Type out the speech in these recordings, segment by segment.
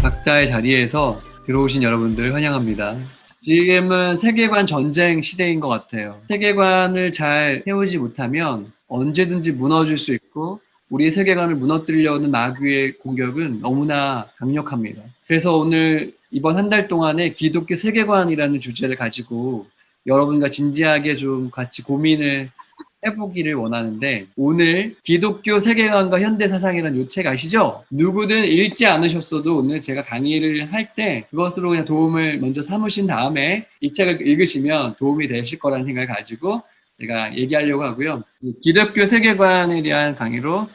각자의 자리에서 들어오신 여러분들을 환영합니다. 지금은 세계관 전쟁 시대인 것 같아요. 세계관을 잘 세우지 못하면 언제든지 무너질 수 있고 우리의 세계관을 무너뜨리려는 마귀의 공격은 너무나 강력합니다. 그래서 오늘 이번 한 달 동안에 기독교 세계관이라는 주제를 가지고 여러분과 진지하게 좀 같이 고민을 해보기를 원하는데, 오늘 기독교 세계관과 현대 사상이라는 요 책 아시죠? 누구든 읽지 않으셨어도 오늘 제가 강의를 할 때 그것으로 그냥 도움을 먼저 삼으신 다음에 이 책을 읽으시면 도움이 되실 거라는 생각을 가지고 제가 얘기하려고 하고요. 기독교 세계관에 대한 강의로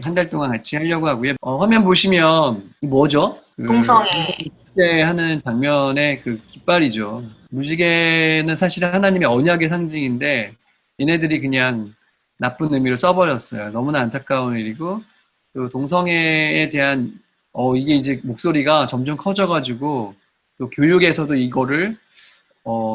한 달 동안 같이 하려고 하고요. 화면 보시면 뭐죠? 동성애. 무지개 하는 장면의 그 깃발이죠. 무지개는 사실은 하나님의 언약의 상징인데 얘네들이 그냥 나쁜 의미로 써버렸어요. 너무나 안타까운 일이고, 또 동성애에 대한 이게 이제 목소리가 점점 커져가지고 또 교육에서도 이거를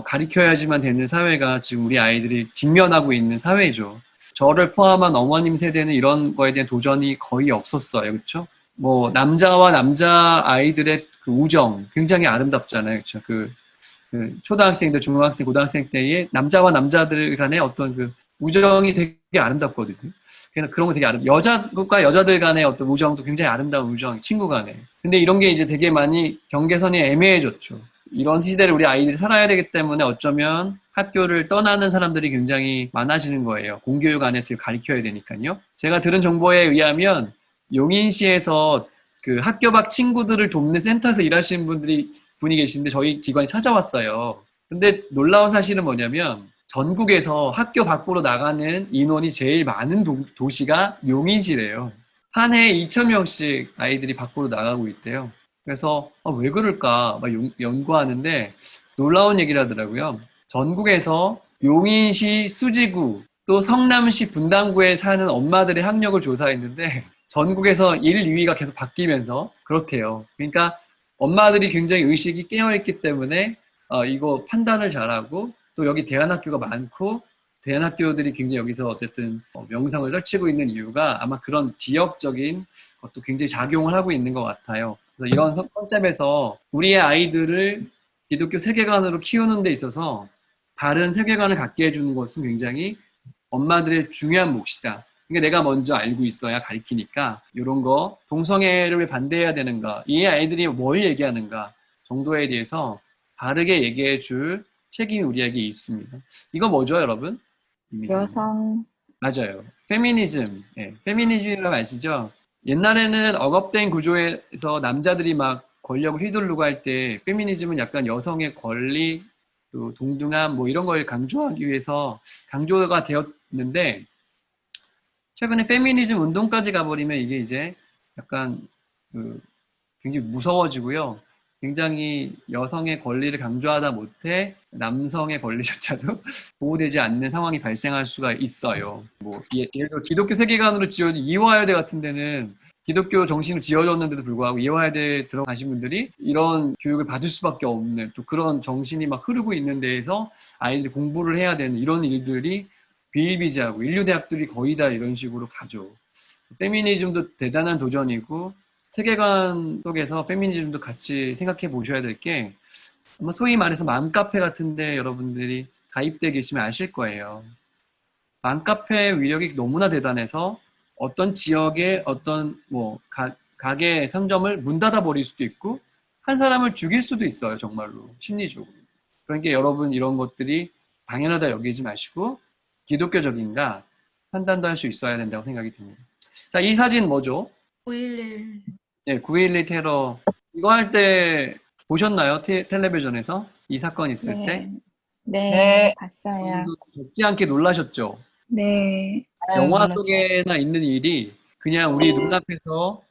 가르쳐야지만 되는 사회가 지금 우리 아이들이 직면하고 있는 사회죠. 저를 포함한 어머님 세대는 이런 거에 대한 도전이 거의 없었어요. 그렇죠? 뭐 남자와 남자 아이들의 그 우정 굉장히 아름답잖아요. 그렇죠? 그 초등학생들, 중학생, 고등학생 때의 남자와 남자들 간의 어떤 그 우정이 되게 아름답거든요. 그런 거 되게 여자과 여자들 간의 어떤 우정도 굉장히 아름다운 우정, 친구 간에. 근데 이런 게 이제 되게 많이 경계선이 애매해졌죠. 이런 시대를 우리 아이들이 살아야 되기 때문에 어쩌면 학교를 떠나는 사람들이 굉장히 많아지는 거예요. 공교육 안에서 가르쳐야 되니까요. 제가 들은 정보에 의하면 용인시에서 그 학교 밖 친구들을 돕는 센터에서 일하시는 분이 계신데 저희 기관이 찾아왔어요. 근데 놀라운 사실은 뭐냐면 전국에서 학교 밖으로 나가는 인원이 제일 많은 도시가 용인시래요. 한 해에 2,000명씩 아이들이 밖으로 나가고 있대요. 그래서 왜 그럴까 막 연구하는데 놀라운 얘기를 하더라고요. 전국에서 용인시 수지구 또 성남시 분당구에 사는 엄마들의 학력을 조사했는데 전국에서 1, 2위가 계속 바뀌면서 그렇대요. 그러니까 엄마들이 굉장히 의식이 깨어있기 때문에 이거 판단을 잘하고 또 여기 대안학교가 많고 대안학교들이 굉장히 여기서 어쨌든 명성을 떨치고 있는 이유가 아마 그런 지역적인 것도 굉장히 작용을 하고 있는 것 같아요. 그래서 이런 컨셉에서 우리의 아이들을 기독교 세계관으로 키우는 데 있어서 다른 세계관을 갖게 해주는 것은 굉장히 엄마들의 중요한 몫이다. 그러니까 내가 먼저 알고 있어야 가르치니까 이런 거 동성애를 왜 반대해야 되는가, 이 아이들이 뭘 얘기하는가 정도에 대해서 바르게 얘기해 줄 책임이 우리에게 있습니다. 이거 뭐죠, 여러분? 여성. 맞아요. 페미니즘. 예, 페미니즘이라고 아시죠? 옛날에는 억압된 구조에서 남자들이 막 권력을 휘두르고 할 때 페미니즘은 약간 여성의 권리, 또 동등함 뭐 이런 걸 강조하기 위해서 강조가 되었는데 최근에 페미니즘 운동까지 가버리면 이게 이제 약간 굉장히 무서워지고요. 굉장히 여성의 권리를 강조하다 못해 남성의 권리조차도 보호되지 않는 상황이 발생할 수가 있어요. 뭐 예를 들어 기독교 세계관으로 지어진 이화여대 같은 데는 기독교 정신을 지어줬는데도 불구하고 이화여대에 들어가신 분들이 이런 교육을 받을 수밖에 없는 또 그런 정신이 막 흐르고 있는 데에서 아이들이 공부를 해야 되는 이런 일들이 비일비재하고 인류대학들이 거의 다 이런 식으로 가죠. 페미니즘도 대단한 도전이고 세계관 속에서 페미니즘도 같이 생각해 보셔야 될 게 아마 소위 말해서 맘카페 같은데 여러분들이 가입돼 계시면 아실 거예요. 맘카페 위력이 너무나 대단해서 어떤 지역의 어떤 뭐 가게 상점을 문 닫아 버릴 수도 있고 한 사람을 죽일 수도 있어요. 정말로 심리적으로. 그러니까 여러분 이런 것들이 당연하다 여기지 마시고 기독교적인가 판단도 할 수 있어야 된다고 생각이 듭니다. 자, 이 사진 뭐죠? 9.11. 네, 9.11 테러. 이거 할 때 보셨나요? 텔레비전에서? 이 사건 있을 때? 네, 네. 봤어요. 적지 않게 놀라셨죠? 네, 아유, 영화 놀랐죠. 속에나 있는 일이 그냥 우리 눈앞에서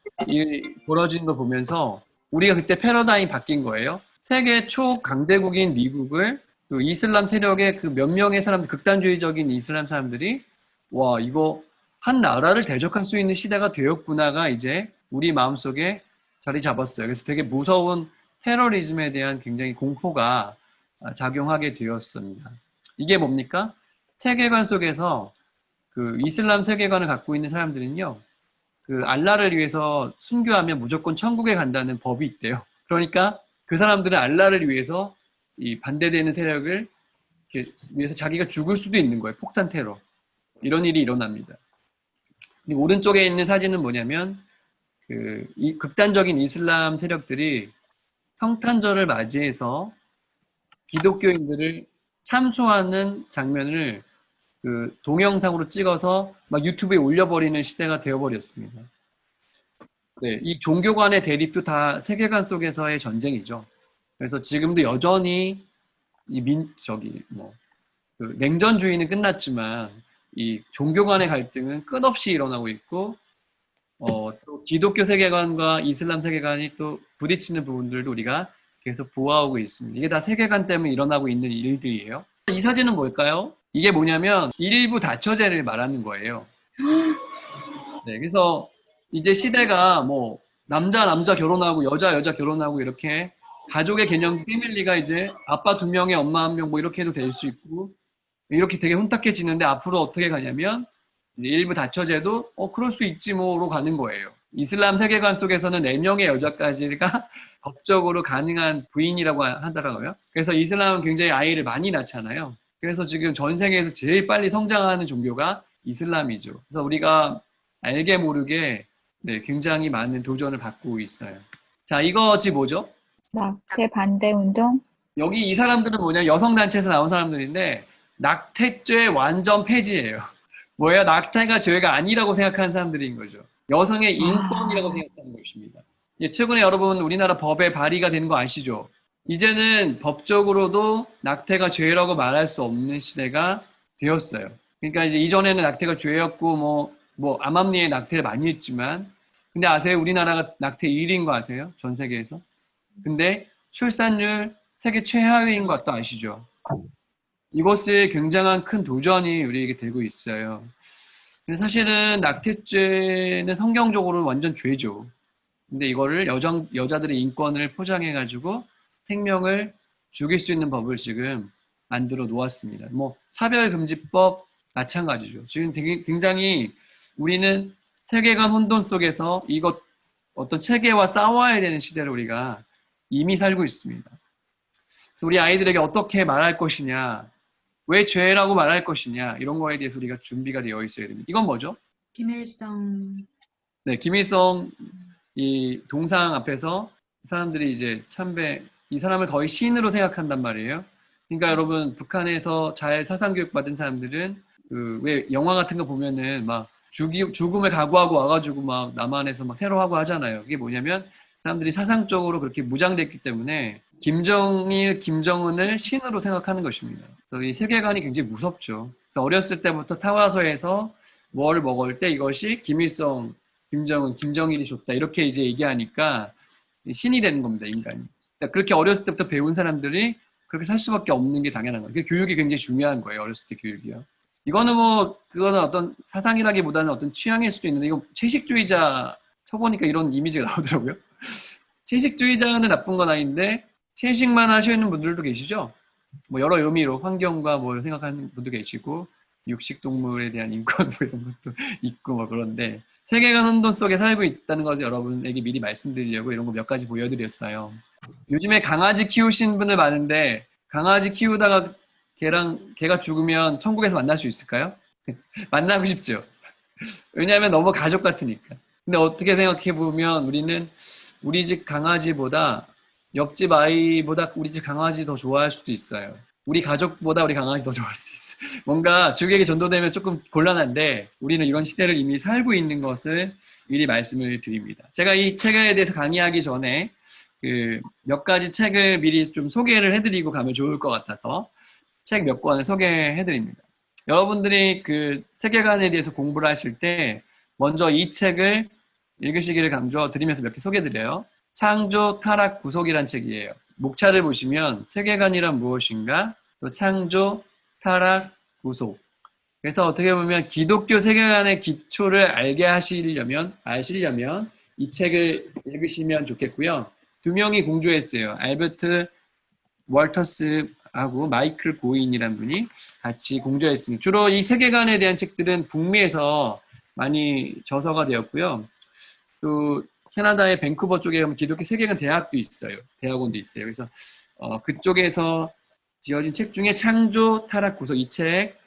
벌어지는 걸 보면서 우리가 그때 패러다임이 바뀐 거예요. 세계 초강대국인 미국을 그 이슬람 세력의 그 몇 명의 사람들, 극단주의적인 이슬람 사람들이 와, 이거 한 나라를 대적할 수 있는 시대가 되었구나가 이제 우리 마음속에 자리 잡았어요. 그래서 되게 무서운 테러리즘에 대한 굉장히 공포가 작용하게 되었습니다. 이게 뭡니까? 세계관 속에서 그 이슬람 세계관을 갖고 있는 사람들은요, 그 알라를 위해서 순교하면 무조건 천국에 간다는 법이 있대요. 그러니까 그 사람들은 알라를 위해서 이 반대되는 세력을 이렇게 위해서 자기가 죽을 수도 있는 거예요. 폭탄 테러. 이런 일이 일어납니다. 그리고 오른쪽에 있는 사진은 뭐냐면 이 극단적인 이슬람 세력들이 성탄절을 맞이해서 기독교인들을 참수하는 장면을 그 동영상으로 찍어서 막 유튜브에 올려버리는 시대가 되어버렸습니다. 네, 이 종교 간의 대립도 다 세계관 속에서의 전쟁이죠. 그래서 지금도 여전히 그 냉전주의는 끝났지만 이 종교 간의 갈등은 끝없이 일어나고 있고, 또 기독교 세계관과 이슬람 세계관이 또 부딪히는 부분들도 우리가 계속 보아오고 있습니다. 이게 다 세계관 때문에 일어나고 있는 일들이에요. 이 사진은 뭘까요? 이게 뭐냐면 일부 다처제를 말하는 거예요. 네, 그래서 이제 시대가 뭐 남자 결혼하고 여자 결혼하고 이렇게 가족의 개념 패밀리가 이제 아빠 2명에 엄마 1명 뭐 이렇게 해도 될 수 있고 이렇게 되게 혼탁해지는데 앞으로 어떻게 가냐면 이제 일부 다처제도 그럴 수 있지 뭐로 가는 거예요. 이슬람 세계관 속에서는 4명의 여자까지가 법적으로 가능한 부인이라고 하더라고요. 그래서 이슬람은 굉장히 아이를 많이 낳잖아요. 그래서 지금 전 세계에서 제일 빨리 성장하는 종교가 이슬람이죠. 그래서 우리가 알게 모르게 굉장히 많은 도전을 받고 있어요. 자, 이것이 뭐죠? 낙태 반대 운동? 여기 이 사람들은 뭐냐? 여성단체에서 나온 사람들인데 낙태죄 완전 폐지예요. 뭐예요? 낙태가 죄가 아니라고 생각하는 사람들인 거죠. 여성의 인권이라고 생각하는 것입니다. 최근에 여러분 우리나라 법에 발의가 되는 거 아시죠? 이제는 법적으로도 낙태가 죄라고 말할 수 없는 시대가 되었어요. 그러니까 이제 이전에는 낙태가 죄였고 뭐 암암리에 낙태를 많이 했지만 근데 아세요? 우리나라가 낙태 1위인 거 아세요? 전 세계에서. 근데 출산율 세계 최하위인 것도 아시죠? 이것을 굉장한 큰 도전이 우리에게 되고 있어요. 근데 사실은 낙태죄는 성경적으로는 완전 죄죠. 근데 이거를 여자들의 인권을 포장해가지고 생명을 죽일 수 있는 법을 지금 만들어 놓았습니다. 뭐 차별금지법 마찬가지죠. 지금 되게 굉장히 우리는 세계관 혼돈 속에서 이것 어떤 체계와 싸워야 되는 시대를 우리가 이미 살고 있습니다. 그래서 우리 아이들에게 어떻게 말할 것이냐, 왜 죄라고 말할 것이냐 이런 거에 대해서 우리가 준비가 되어 있어야 됩니다. 이건 뭐죠? 김일성. 네, 김일성 이 동상 앞에서 사람들이 이제 이 사람을 거의 신으로 생각한단 말이에요. 그러니까 여러분 북한에서 잘 사상교육 받은 사람들은 왜 영화 같은 거 보면은 막 죽음을 각오하고 와가지고 막 남한에서 막 테러하고 하잖아요. 그게 뭐냐면 사람들이 사상적으로 그렇게 무장됐기 때문에 김정일, 김정은을 신으로 생각하는 것입니다. 그래서 이 세계관이 굉장히 무섭죠. 어렸을 때부터 타와서에서 뭘 먹을 때 이것이 김일성, 김정은, 김정일이 좋다 이렇게 이제 얘기하니까 신이 되는 겁니다, 인간이. 그러니까 그렇게 어렸을 때부터 배운 사람들이 그렇게 살 수밖에 없는 게 당연한 거예요. 교육이 굉장히 중요한 거예요, 어렸을 때 교육이요. 이거는 그거는 어떤 사상이라기보다는 어떤 취향일 수도 있는데, 이거 채식주의자 쳐보니까 이런 이미지가 나오더라고요. 채식주의자는 나쁜 건 아닌데, 채식만 하시는 분들도 계시죠? 뭐 여러 의미로 환경과 뭘 생각하는 분도 계시고, 육식동물에 대한 인권 뭐 이런 것도 있고 뭐 그런데, 세계관 혼돈 속에 살고 있다는 것을 여러분에게 미리 말씀드리려고 이런 거 몇 가지 보여드렸어요. 요즘에 강아지 키우시는 분들 많은데, 강아지 키우다가 걔가 죽으면 천국에서 만날 수 있을까요? 만나고 싶죠. 왜냐하면 너무 가족 같으니까. 근데 어떻게 생각해 보면 우리는 우리 집 강아지보다 옆집 아이보다 우리 집 강아지 더 좋아할 수도 있어요. 우리 가족보다 우리 강아지 더 좋아할 수 있어요. 뭔가 주객이 전도되면 조금 곤란한데 우리는 이런 시대를 이미 살고 있는 것을 미리 말씀을 드립니다. 제가 이 책에 대해서 강의하기 전에 몇 가지 책을 미리 좀 소개를 해드리고 가면 좋을 것 같아서 책 몇 권을 소개해드립니다. 여러분들이 세계관에 대해서 공부를 하실 때 먼저 이 책을 읽으시기를 강조드리면서 몇 개 소개해드려요. 창조, 타락, 구속이란 책이에요. 목차를 보시면 세계관이란 무엇인가, 또 창조, 타락, 구속. 그래서 어떻게 보면 기독교 세계관의 기초를 아시려면 이 책을 읽으시면 좋겠고요. 2명이 공조했어요. 알버트 월터스하고 마이클 고인이라는 분이 같이 공조했습니다. 주로 이 세계관에 대한 책들은 북미에서 많이 저서가 되었고요. 또 캐나다의 밴쿠버 쪽에 가면 기독교 세계관 대학도 있어요. 대학원도 있어요. 그래서 그쪽에서 지어진 책 중에 창조, 타락, 구속 이 책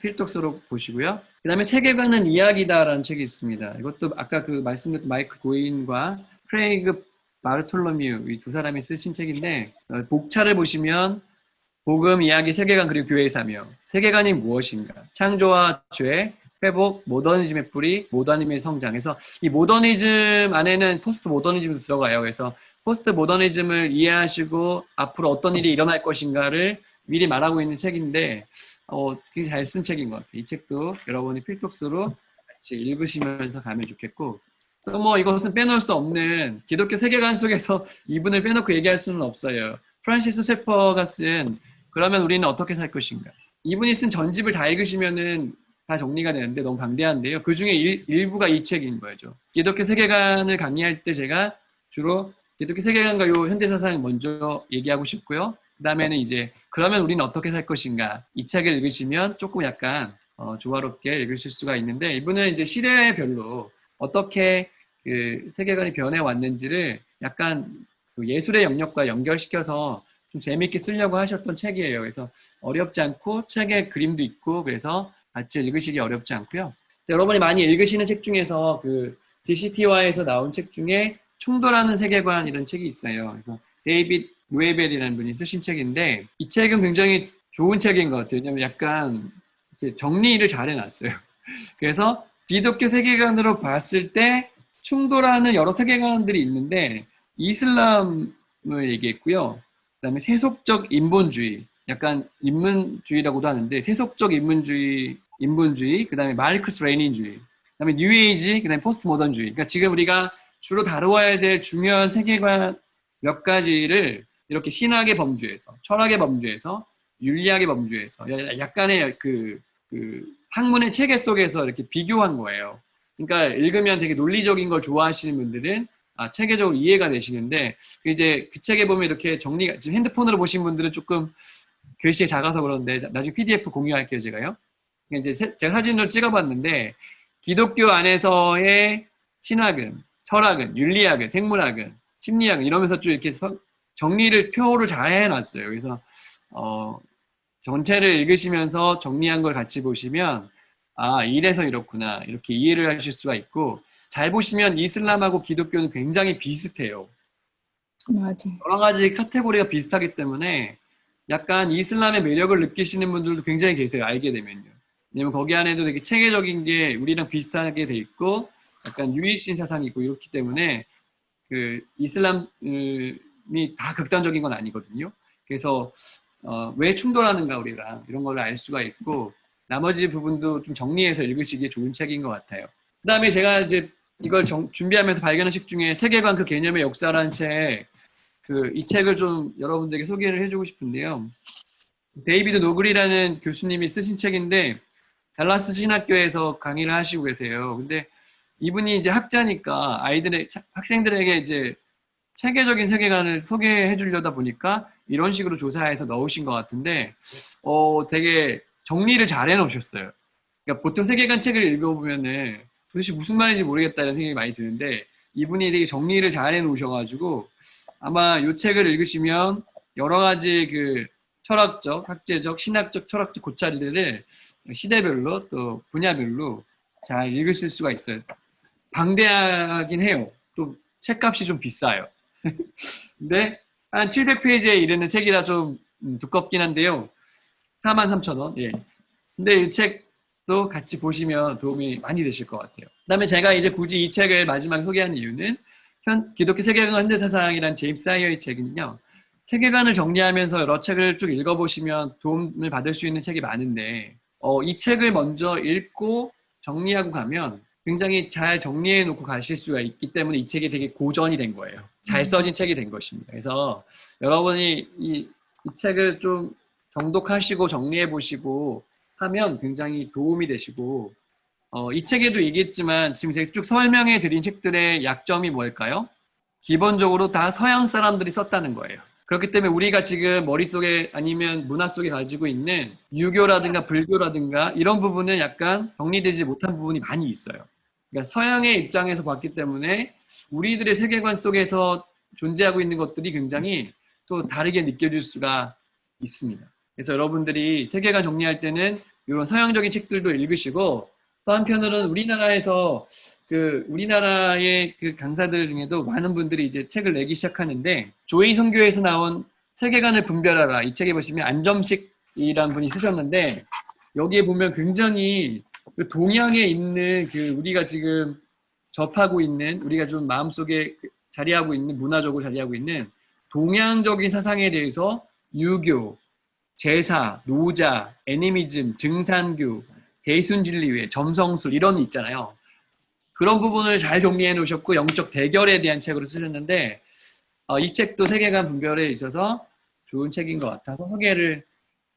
필독서로 보시고요. 그 다음에 세계관은 이야기다라는 책이 있습니다. 이것도 아까 그 말씀드렸던 마이클 고인과 크레이그 바르톨로뮤 이 두 사람이 쓰신 책인데 복차를 보시면 복음, 이야기, 세계관 그리고 교회의 사명. 세계관이 무엇인가? 창조와 죄, 회복, 모더니즘의 뿌리, 모더니즘의 성장해서 이 모더니즘 안에는 포스트 모더니즘도 들어가요. 그래서 포스트 모더니즘을 이해하시고 앞으로 어떤 일이 일어날 것인가를 미리 말하고 있는 책인데 굉장히 잘 쓴 책인 것 같아요. 이 책도 여러분이 필독서로 같이 읽으시면서 가면 좋겠고 또 뭐 이것은 빼놓을 수 없는 기독교 세계관 속에서 이분을 빼놓고 얘기할 수는 없어요. 프란시스 셰퍼가 쓴 그러면 우리는 어떻게 살 것인가. 이분이 쓴 전집을 다 읽으시면은 다 정리가 되는데 너무 방대한데요. 그 중에 일부가 이 책인 거죠. 기독교 세계관을 강의할 때 제가 주로 기독교 세계관과 요 현대사상을 먼저 얘기하고 싶고요. 그 다음에는 이제 그러면 우리는 어떻게 살 것인가. 이 책을 읽으시면 조금 약간 조화롭게 읽으실 수가 있는데 이분은 이제 시대별로 어떻게 그 세계관이 변해왔는지를 약간 그 예술의 영역과 연결시켜서 좀 재미있게 쓰려고 하셨던 책이에요. 그래서 어렵지 않고 책에 그림도 있고 그래서 같이 읽으시기 어렵지 않고요. 여러분이 많이 읽으시는 책 중에서 그 DCT와에서 나온 책 중에 충돌하는 세계관 이런 책이 있어요. 그래서 데이빗 루에벨이라는 분이 쓰신 책인데 이 책은 굉장히 좋은 책인 것 같아요. 왜냐하면 약간 정리를 잘 해놨어요. 그래서 기독교 세계관으로 봤을 때 충돌하는 여러 세계관들이 있는데 이슬람을 얘기했고요. 그다음에 세속적 인본주의, 약간 인문주의라고도 하는데 세속적 인본주의, 그다음에 마르크스 레닌주의, 그다음에 뉴에이지, 그다음에 포스트 모던주의. 그러니까 지금 우리가 주로 다루어야 될 중요한 세계관 몇 가지를 이렇게 신학의 범주에서, 철학의 범주에서, 윤리학의 범주에서 약간의 그 학문의 체계 속에서 이렇게 비교한 거예요. 그러니까 읽으면 되게 논리적인 걸 좋아하시는 분들은 체계적으로 이해가 되시는데 이제 그 책에 보면 이렇게 정리가 지금 핸드폰으로 보신 분들은 조금 글씨가 작아서 그런데 나중에 PDF 공유할게요 제가요. 이제 제가 사진으로 찍어봤는데 기독교 안에서의 신학은, 철학은, 윤리학은, 생물학은, 심리학은 이러면서 좀 이렇게 표를 잘 해놨어요. 그래서 전체를 읽으시면서 정리한 걸 같이 보시면 이래서 이렇구나 이렇게 이해를 하실 수가 있고 잘 보시면 이슬람하고 기독교는 굉장히 비슷해요. 맞아. 여러 가지 카테고리가 비슷하기 때문에 약간 이슬람의 매력을 느끼시는 분들도 굉장히 계세요. 알게 되면요. 왜냐면 거기 안에도 되게 체계적인 게 우리랑 비슷하게 돼 있고 약간 유일신 사상이 있고 이렇기 때문에 그 이슬람이 다 극단적인 건 아니거든요. 그래서 왜 충돌하는가 우리랑 이런 걸 알 수가 있고 나머지 부분도 좀 정리해서 읽으시기에 좋은 책인 것 같아요. 그 다음에 제가 이제 이걸 준비하면서 발견한 책 중에 세계관 그 개념의 역사라는 책, 이 책을 좀 여러분들에게 소개를 해주고 싶은데요. 데이비드 노글이라는 교수님이 쓰신 책인데 달라스 신학교에서 강의를 하시고 계세요. 근데 이분이 이제 학자니까 학생들에게 이제 체계적인 세계관을 소개해 주려다 보니까 이런 식으로 조사해서 넣으신 것 같은데 되게 정리를 잘 해놓으셨어요. 그러니까 보통 세계관 책을 읽어보면은 도대체 무슨 말인지 모르겠다는 생각이 많이 드는데 이분이 되게 정리를 잘 해놓으셔가지고 아마 이 책을 읽으시면 여러 가지 그 철학적, 학제적, 신학적, 철학적 고찰들을 시대별로 또 분야별로 잘 읽으실 수가 있어요. 방대하긴 해요. 또 책값이 좀 비싸요. 근데 한 700페이지에 이르는 책이라 좀 두껍긴 한데요. 43,000원. 예. 근데 이 책도 같이 보시면 도움이 많이 되실 것 같아요. 그다음에 제가 이제 굳이 이 책을 마지막에 소개하는 이유는 기독교 세계관 현대사상이라는 제임스 사이어의 책은요. 세계관을 정리하면서 여러 책을 쭉 읽어보시면 도움을 받을 수 있는 책이 많은데 이 책을 먼저 읽고 정리하고 가면 굉장히 잘 정리해 놓고 가실 수가 있기 때문에 이 책이 되게 고전이 된 거예요. 잘 써진 책이 된 것입니다. 그래서 여러분이 이 책을 좀 정독하시고 정리해 보시고 하면 굉장히 도움이 되시고 이 책에도 얘기했지만 지금 제가 쭉 설명해 드린 책들의 약점이 뭘까요? 기본적으로 다 서양 사람들이 썼다는 거예요. 그렇기 때문에 우리가 지금 머릿속에 아니면 문화 속에 가지고 있는 유교라든가 불교라든가 이런 부분은 약간 정리되지 못한 부분이 많이 있어요. 그러니까 서양의 입장에서 봤기 때문에 우리들의 세계관 속에서 존재하고 있는 것들이 굉장히 또 다르게 느껴질 수가 있습니다. 그래서 여러분들이 세계관 정리할 때는 이런 서양적인 책들도 읽으시고 또 한편으로는 우리나라에서 우리나라의 그 강사들 중에도 많은 분들이 이제 책을 내기 시작하는데 조이 선교에서 나온 세계관을 분별하라 이 책에 보시면 안점식이라는 분이 쓰셨는데 여기에 보면 굉장히 그 동양에 있는 그 우리가 지금 접하고 있는 우리가 좀 마음속에 자리하고 있는 문화적으로 자리하고 있는 동양적인 사상에 대해서 유교, 제사, 노자, 애니미즘, 증산교, 대순진리회, 점성술 이런 게 있잖아요. 그런 부분을 잘 정리해 놓으셨고 영적 대결에 대한 책으로 쓰셨는데 이 책도 세계관 분별에 있어서 좋은 책인 것 같아서 소개를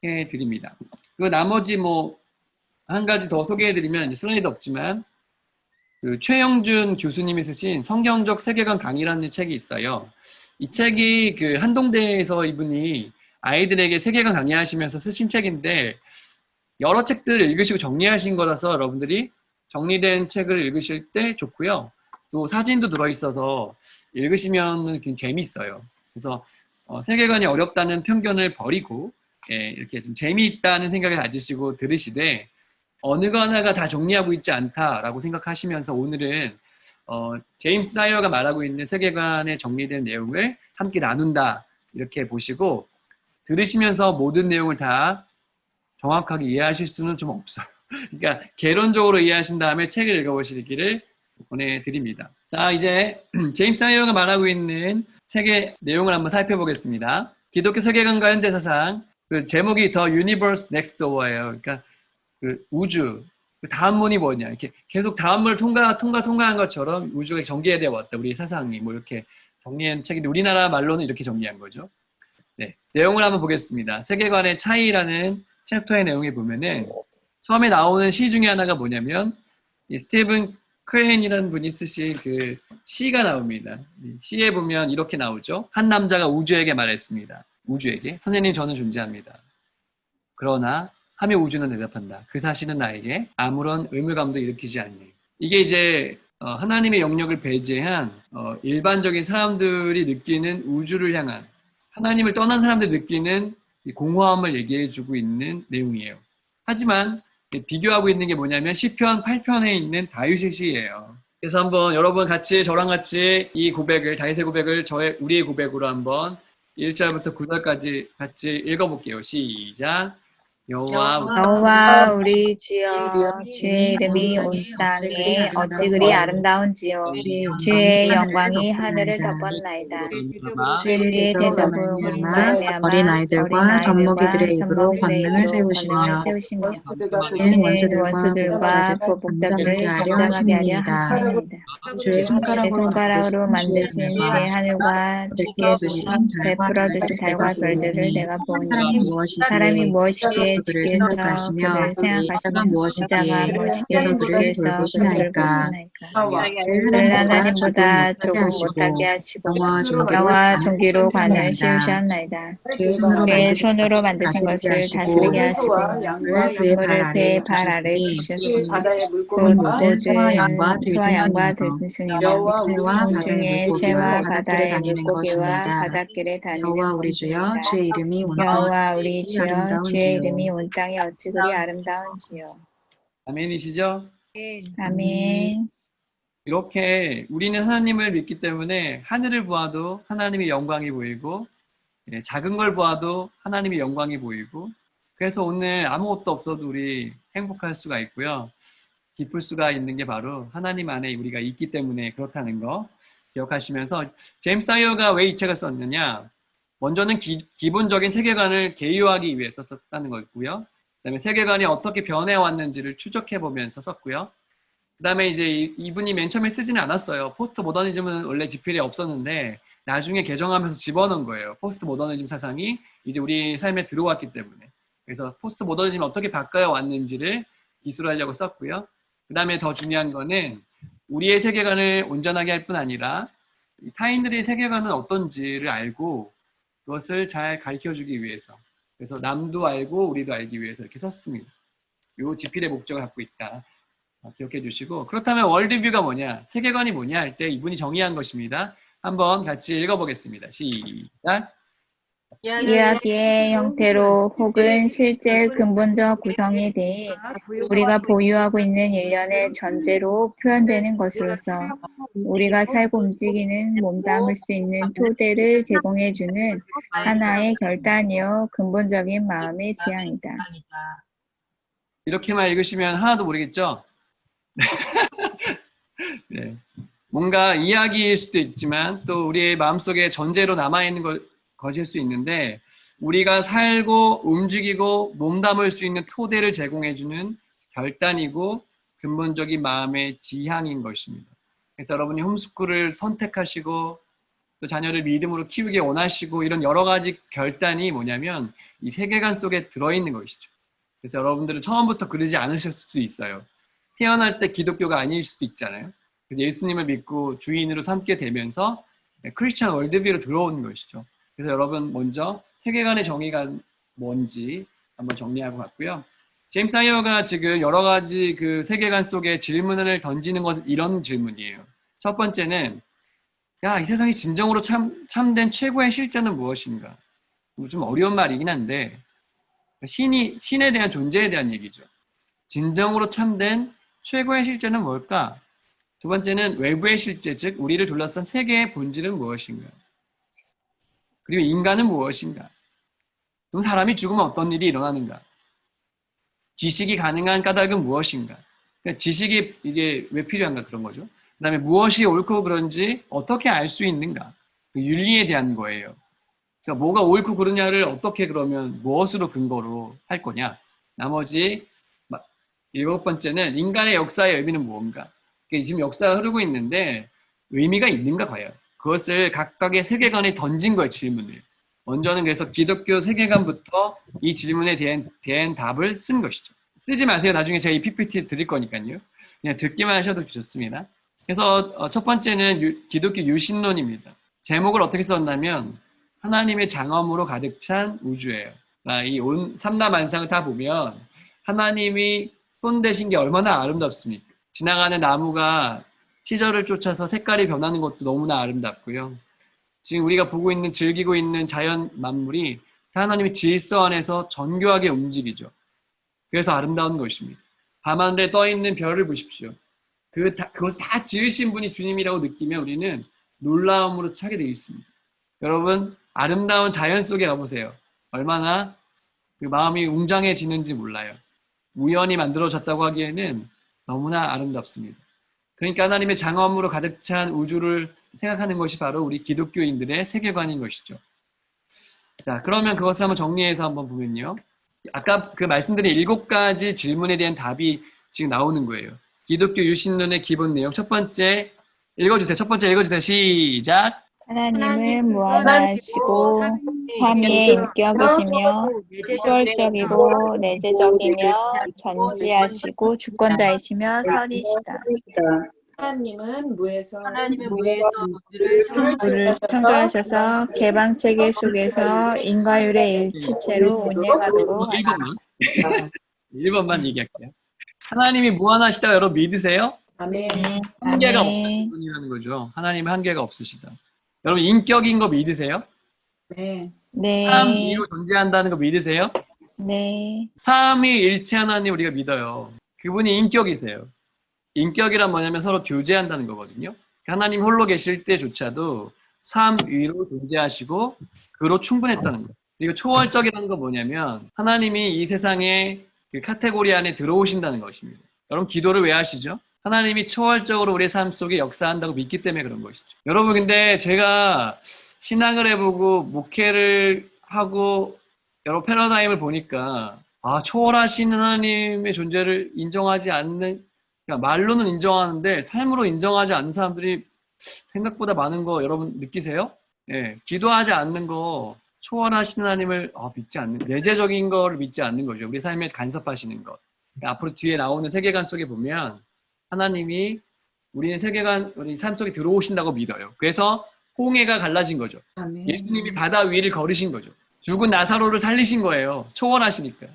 해드립니다. 그 나머지 뭐 한 가지 더 소개해드리면 슬라이드 없지만 그 최영준 교수님이 쓰신 성경적 세계관 강의라는 책이 있어요. 이 책이 그 한동대에서 이분이 아이들에게 세계관 강의하시면서 쓰신 책인데 여러 책들을 읽으시고 정리하신 거라서 여러분들이 정리된 책을 읽으실 때 좋고요. 또 사진도 들어있어서 읽으시면 굉장히 재미있어요. 그래서 세계관이 어렵다는 편견을 버리고 이렇게 좀 재미있다는 생각을 가지시고 들으시되 어느 거 하나가 다 정리하고 있지 않다라고 생각하시면서 오늘은 제임스 사이어가 말하고 있는 세계관에 정리된 내용을 함께 나눈다 이렇게 보시고 들으시면서 모든 내용을 다 정확하게 이해하실 수는 좀 없어요. 그러니까 개론적으로 이해하신 다음에 책을 읽어보시기를 권해드립니다. 자, 이제 제임스 사이어가 말하고 있는 책의 내용을 한번 살펴보겠습니다. 기독교 세계관과 현대사상 그 제목이 The Universe Next Door예요. 그러니까 그 우주 그 다음문이 뭐냐 이렇게 계속 다음문을 통과한 것처럼 우주가 전개되어 왔다. 우리 사상이 뭐 이렇게 정리한 책인데 우리나라 말로는 이렇게 정리한 거죠. 네, 내용을 한번 보겠습니다. 세계관의 차이라는 챕터의 내용에 보면은 처음에 나오는 시 중에 하나가 뭐냐면 이 스티븐 크레인이라는 분이 쓰신 그 시가 나옵니다. 시에 보면 이렇게 나오죠. 한 남자가 우주에게 말했습니다. 우주에게 선생님 저는 존재합니다. 그러나 하며 우주는 대답한다. 그 사실은 나에게 아무런 의무감도 일으키지 않니. 이게 이제 하나님의 영역을 배제한 일반적인 사람들이 느끼는 우주를 향한 하나님을 떠난 사람들이 느끼는 공허함을 얘기해주고 있는 내용이에요. 하지만 비교하고 있는 게 뭐냐면 시편 8편에 있는 다윗의 시예요. 그래서 한번 여러분 같이 저랑 같이 이 고백을 다윗의 고백을 우리의 고백으로 한번 1절부터 9절까지 같이 읽어볼게요. 시작. 여호와 우리 주여 주의 이름이 온 땅에 어찌 그리 아름다운지요. 주의 영광이 하늘을 덮었나이다. 주의 대적을 말미암아 어린아이들과 젖먹이들의 입으로 권능을 세우시며 이는 이는 원수들과 보복자들을 잠잠하게 하려 하심이니이다. 주의 손가락으로 만드신 주의 하늘과 주께 베풀어 두신 달과 별들을 내가 보니 사람이 무엇이기에 주께서 그를 생각하시며 인자가 무엇이기에 주께서 그를 보시나이까. 그를 하나님보다 조금 못하게 하시고 영화 종기로 관을 씌우셨나이다. 그의 손으로 만드신 것을 다스리게 하시고 그를 그의 발 아래 두셨으니 곧 모든 소와 양과 들짐승이며 공중의 새와 바다의 물고기와 바닷길에 다니는 곤충이다. 여호와 우리 주여 주의 이름이 온 땅에 어찌 그리 아름다운지요. 아멘이시죠? 아멘. 이렇게 우리는 하나님을 믿기 때문에 하늘을 보아도 하나님의 영광이 보이고 작은 걸 보아도 하나님의 영광이 보이고 그래서 오늘 아무것도 없어도 우리 행복할 수가 있고요. 기쁠 수가 있는 게 바로 하나님 안에 우리가 있기 때문에 그렇다는 거 기억하시면서 제임스 사이어가 왜 이 책을 썼느냐. 먼저는 기본적인 세계관을 개요하기 위해서 썼다는 거고요. 그다음에 세계관이 어떻게 변해왔는지를 추적해보면서 썼고요. 그 다음에 이제 이분이 맨 처음에 쓰지는 않았어요. 포스트 모더니즘은 원래 지필에 없었는데 나중에 개정하면서 집어넣은 거예요. 포스트 모더니즘 사상이 이제 우리 삶에 들어왔기 때문에. 그래서 포스트 모더니즘이 어떻게 바뀌어 왔는지를 기술하려고 썼고요. 그 다음에 더 중요한 거는 우리의 세계관을 온전하게 할 뿐 아니라 타인들의 세계관은 어떤지를 알고 그것을 잘 가르쳐주기 위해서. 그래서 남도 알고 우리도 알기 위해서 이렇게 썼습니다. 이 지필의 목적을 갖고 있다. 기억해 주시고, 그렇다면 월드뷰가 뭐냐, 세계관이 뭐냐 할 때 이분이 정의한 것입니다. 한번 같이 읽어보겠습니다. 시작. 이야기의 형태로 혹은 실제 근본적 구성에 대해 우리가 보유하고 있는 일련의 전제로 표현되는 것으로서 우리가 살고 움직이는 몸담을 수 있는 토대를 제공해주는 하나의 결단이요 근본적인 마음의 지향이다. 이렇게만 읽으시면 하나도 모르겠죠? 네. 뭔가 이야기일 수도 있지만 또 우리의 마음속에 전제로 남아있는 것일 수 있는데, 우리가 살고 움직이고 몸담을 수 있는 토대를 제공해주는 결단이고 근본적인 마음의 지향인 것입니다. 그래서 여러분이 홈스쿨을 선택하시고 또 자녀를 믿음으로 키우기 원하시고 이런 여러 가지 결단이 뭐냐면 이 세계관 속에 들어있는 것이죠. 그래서 여러분들은 처음부터 그러지 않으실 수도 있어요. 태어날 때 기독교가 아닐 수도 있잖아요. 그래서 예수님을 믿고 주인으로 삼게 되면서 크리스천 월드뷰로 들어오는 것이죠. 그래서 여러분 먼저 세계관의 정의가 뭔지 한번 정리하고 갔고요. 제임스 사이어가 지금 여러 가지 그 세계관 속에 질문을 던지는 것은 이런 질문이에요. 첫 번째는, 야, 이 세상에 진정으로 참된 최고의 실제는 무엇인가? 좀 어려운 말이긴 한데, 신에 대한 존재에 대한 얘기죠. 진정으로 참된 최고의 실제는 뭘까? 두 번째는 외부의 실제, 즉 우리를 둘러싼 세계의 본질은 무엇인가? 그리고 인간은 무엇인가? 그럼 사람이 죽으면 어떤 일이 일어나는가? 지식이 가능한 까닭은 무엇인가? 그러니까 지식이 이게 왜 필요한가, 그런 거죠. 그 다음에 무엇이 옳고 그런지 어떻게 알 수 있는가? 그 윤리에 대한 거예요. 그러니까 뭐가 옳고 그르냐를 어떻게, 그러면 무엇으로 근거로 할 거냐? 나머지 7번째는 인간의 역사의 의미는 무언가? 그러니까 지금 역사가 흐르고 있는데 의미가 있는가 과연? 그것을 각각의 세계관에 던진 거예요, 질문을. 먼저는 그래서 기독교 세계관부터 이 질문에 대한 답을 쓴 것이죠. 쓰지 마세요. 나중에 제가 이 PPT 드릴 거니까요. 그냥 듣기만 하셔도 좋습니다. 그래서 첫 번째는 기독교 유신론입니다. 제목을 어떻게 썼냐면 하나님의 장엄으로 가득 찬 우주예요. 이 온 삼라만상을 다 보면 하나님이 손대신 게 얼마나 아름답습니까? 지나가는 나무가 시절을 쫓아서 색깔이 변하는 것도 너무나 아름답고요. 지금 우리가 보고 있는, 즐기고 있는 자연 만물이 하나님의 질서 안에서 정교하게 움직이죠. 그래서 아름다운 것입니다. 밤하늘에 떠있는 별을 보십시오. 그것을 다 지으신 분이 주님이라고 느끼면 우리는 놀라움으로 차게 되어 있습니다. 여러분, 아름다운 자연 속에 가보세요. 얼마나 그 마음이 웅장해지는지 몰라요. 우연히 만들어졌다고 하기에는 너무나 아름답습니다. 그러니까 하나님의 장엄으로 가득 찬 우주를 생각하는 것이 바로 우리 기독교인들의 세계관인 것이죠. 자, 그러면 그것을 한번 정리해서 한번 보면요. 아까 그 말씀드린 7가지 질문에 대한 답이 지금 나오는 거예요. 기독교 유신론의 기본 내용. 첫 번째 읽어주세요. 시작. 하나님은 무한하시고 삼위의 인격이시며 초월적이고 내재적이며 전지하시고 주권자이시며 선이시다. 하나님은 무에서 우주를 창조하셔서 개방체계 속에서 인과율의 일치체로 운행하도록 하시다. 1번만 얘기할게요. 하나님이 무한하시다. 여러분 믿으세요? 아멘. 한계가 아멘. 없으신 분이라는 거죠. 하나님은 한계가 없으시다. 여러분 인격인 거 믿으세요? 네. 네. 삼위로 존재한다는 거 믿으세요? 네. 삼위일체 하나님 우리가 믿어요. 그분이 인격이세요. 인격이란 뭐냐면 서로 교제한다는 거거든요. 하나님 홀로 계실 때조차도 삼위로 존재하시고 그로 충분했다는 거예요. 그리고 초월적이라는 건 뭐냐면 하나님이 이 세상의 그 카테고리 안에 들어오신다는 것입니다. 여러분 기도를 왜 하시죠? 하나님이 초월적으로 우리의 삶 속에 역사한다고 믿기 때문에 그런 것이죠. 여러분 근데 제가 신앙을 해보고 목회를 하고 여러 패러다임을 보니까 초월하신 하나님의 존재를 인정하지 않는, 그러니까 말로는 인정하는데 삶으로 인정하지 않는 사람들이 생각보다 많은 거 여러분 느끼세요? 예, 기도하지 않는 거, 초월하신 하나님을 믿지 않는, 내재적인 거를 믿지 않는 거죠. 우리 삶에 간섭하시는 것. 그러니까 앞으로 뒤에 나오는 세계관 속에 보면 하나님이 우리의 세계관, 우리 삶 속에 들어오신다고 믿어요. 그래서 홍해가 갈라진 거죠. 아멘. 예수님이 바다 위를 걸으신 거죠. 죽은 나사로를 살리신 거예요. 초월하시니까.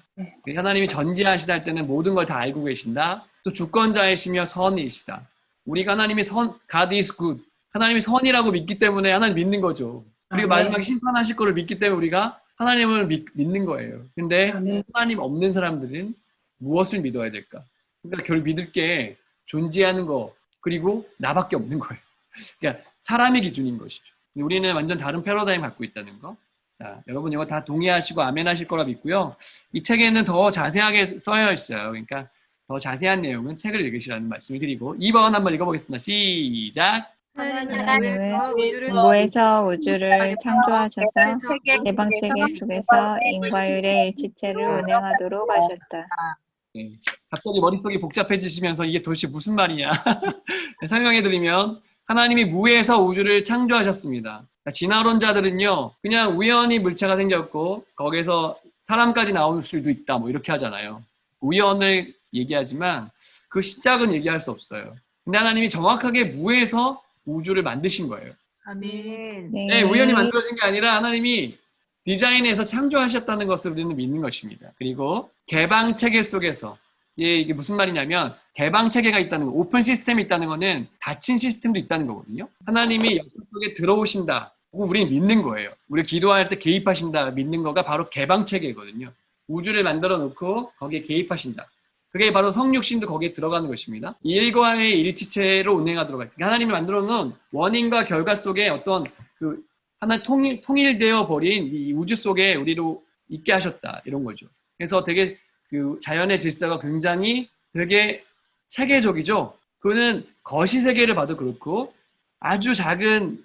하나님이 전지하시다 할 때는 모든 걸 다 알고 계신다. 또 주권자이시며 선이시다. 우리가 하나님이 God is good. 하나님이 선이라고 믿기 때문에 하나님 믿는 거죠. 그리고 마지막에 심판하실 거를 믿기 때문에 우리가 하나님을 믿는 거예요. 근데 하나님 없는 사람들은 무엇을 믿어야 될까? 그러니까 결국 믿을 게 존재하는 거 그리고 나밖에 없는 거예요. 그러니까 사람의 기준인 것이죠. 우리는 완전 다른 패러다임 갖고 있다는 거. 자, 여러분 이거 다 동의하시고 아멘 하실 거라 믿고요. 이 책에는 더 자세하게 써여 있어요. 그러니까 더 자세한 내용은 책을 읽으시라는 말씀을 드리고 2번 한번 읽어보겠습니다. 시작. 하나님은 무에서 우주를 창조하셔서 개방체계 속에서 인과율의 일치체를 운행하도록 하셨다. 네. 갑자기 머릿속이 복잡해지시면서 이게 도대체 무슨 말이냐 네, 설명해드리면 하나님이 무에서 우주를 창조하셨습니다. 그러니까 진화론자들은요 그냥 우연히 물체가 생겼고 거기서 사람까지 나올 수도 있다 뭐 이렇게 하잖아요. 우연을 얘기하지만 그 시작은 얘기할 수 없어요. 근데 하나님이 정확하게 무에서 우주를 만드신 거예요. 아멘. 네, 우연히 만들어진 게 아니라 하나님이 디자인해서 창조하셨다는 것을 우리는 믿는 것입니다. 그리고 개방 체계 속에서 이게 무슨 말이냐면 개방 체계가 있다는 거, 오픈 시스템이 있다는 거는 닫힌 시스템도 있다는 거거든요. 하나님이 역사 속에 들어오신다. 우리는 믿는 거예요. 우리 기도할 때 개입하신다 믿는 거가 바로 개방 체계거든요. 우주를 만들어 놓고 거기에 개입하신다. 그게 바로 성육신도 거기에 들어가는 것입니다. 일과의 일치체로 운행하도록 할 때 하나님이 만들어 놓은 원인과 결과 속에 어떤 그 하나 통일되어 버린 이 우주 속에 우리로 있게 하셨다 이런 거죠. 그래서 되게 그 자연의 질서가 굉장히 되게 체계적이죠. 그거는 거시 세계를 봐도 그렇고 아주 작은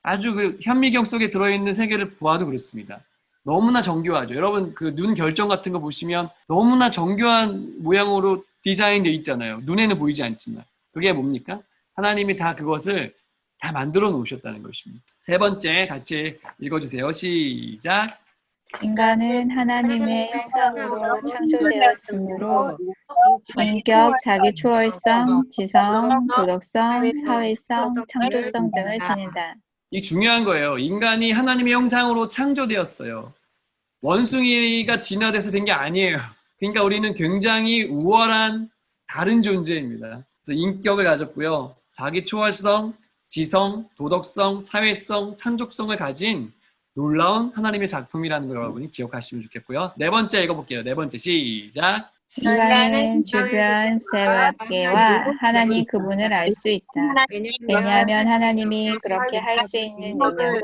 아주 그 현미경 속에 들어있는 세계를 보아도 그렇습니다. 너무나 정교하죠. 여러분 그 눈 결정 같은 거 보시면 너무나 정교한 모양으로 디자인되어 있잖아요. 눈에는 보이지 않지만 그게 뭡니까? 하나님이 다 그것을 다 만들어 놓으셨다는 것입니다. 세 번째 같이 읽어주세요. 시작. 인간은 하나님의 형상으로 창조되었으므로 인격, 자기 추월성, 지성, 도덕성, 사회성, 창조성 등을 지닌다. 이 중요한 거예요. 인간이 하나님의 형상으로 창조되었어요. 원숭이가 진화돼서 된 게 아니에요. 그러니까 우리는 굉장히 우월한 다른 존재입니다. 그래서 인격을 가졌고요. 자기 초월성, 지성, 도덕성, 사회성, 창조성을 가진 놀라운 하나님의 작품이라는 걸 여러분이 기억하시면 좋겠고요. 네 번째 읽어볼게요. 네 번째 시작. 인간은 주변 세계와 하나님 그분을 알 수 있다. 왜냐하면 하나님이 그렇게 할 수 있는 능력을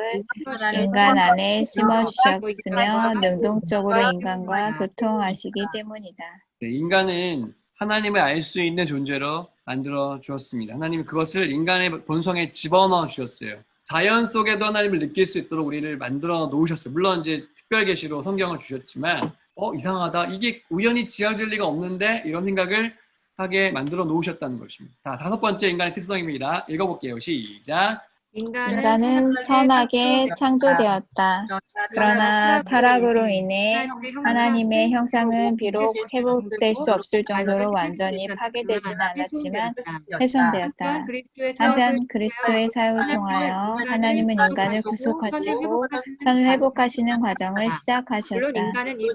인간 안에 심어주셨으며 능동적으로 인간과 교통하시기 때문이다. 네, 인간은 하나님을 알 수 있는 존재로 만들어 주었습니다. 하나님이 그것을 인간의 본성에 집어넣어 주셨어요. 자연 속에도 하나님을 느낄 수 있도록 우리를 만들어 놓으셨어요. 물론 이제 특별 계시로 성경을 주셨지만 이상하다. 이게 우연히 지어질 리가 없는데 이런 생각을 하게 만들어 놓으셨다는 것입니다. 자, 다섯 번째 인간의 특성입니다. 읽어볼게요. 시작. 인간은 선하게 창조되었다. 그러나 타락으로 인해 하나님의 형상은 비록 회복될 수 없을 정도로 완전히 파괴되지는 않았지만 훼손되었다. 한편 그리스도의 사역을 통하여 하나님은 인간을 구속하시고 선을 회복하시는 과정을 시작하셨다.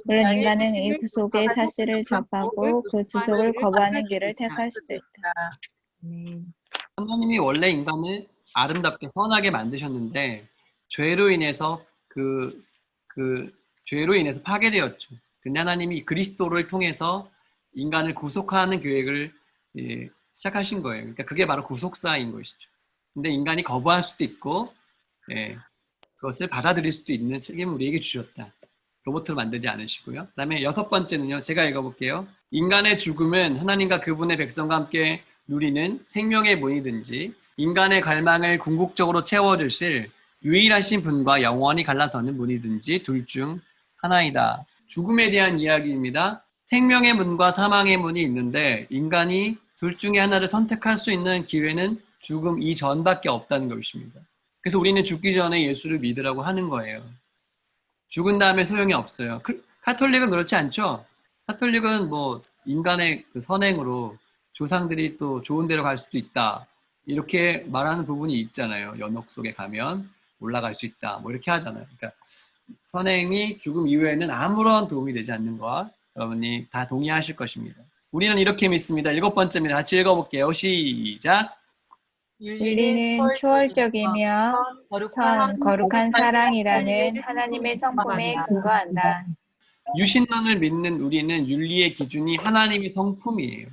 물론 인간은 이 구속의 사실을 접하고 그 구속을 거부하는 길을 택할 수도 있다. 하나님이 원래 인간을 아름답게 선하게 만드셨는데 죄로 인해서 죄로 인해서 파괴되었죠. 근데 하나님이 그리스도를 통해서 인간을 구속하는 계획을 시작하신 거예요. 그러니까 그게 바로 구속사인 것이죠. 근데 인간이 거부할 수도 있고 그것을 받아들일 수도 있는 책임을 우리에게 주셨다. 로봇을 만들지 않으시고요. 그 다음에 여섯 번째는요. 제가 읽어볼게요. 인간의 죽음은 하나님과 그분의 백성과 함께 누리는 생명의 문이든지 인간의 갈망을 궁극적으로 채워주실 유일하신 분과 영원히 갈라서는 문이든지 둘 중 하나이다. 죽음에 대한 이야기입니다. 생명의 문과 사망의 문이 있는데 인간이 둘 중에 하나를 선택할 수 있는 기회는 죽음 이전밖에 없다는 것입니다. 그래서 우리는 죽기 전에 예수를 믿으라고 하는 거예요. 죽은 다음에 소용이 없어요. 카톨릭은 그렇지 않죠? 카톨릭은 뭐 인간의 그 선행으로 조상들이 또 좋은 데로 갈 수도 있다. 이렇게 말하는 부분이 있잖아요. 연옥 속에 가면 올라갈 수 있다. 뭐 이렇게 하잖아요. 그러니까 선행이 죽음 이후에는 아무런 도움이 되지 않는 거와 여러분이 다 동의하실 것입니다. 우리는 이렇게 믿습니다. 7번째입니다. 같이 읽어볼게요. 시작. 윤리는 초월적이며 거룩한 사랑이라는 하나님의 성품에 근거한다. 유신론을 믿는 우리는 윤리의 기준이 하나님의 성품이에요.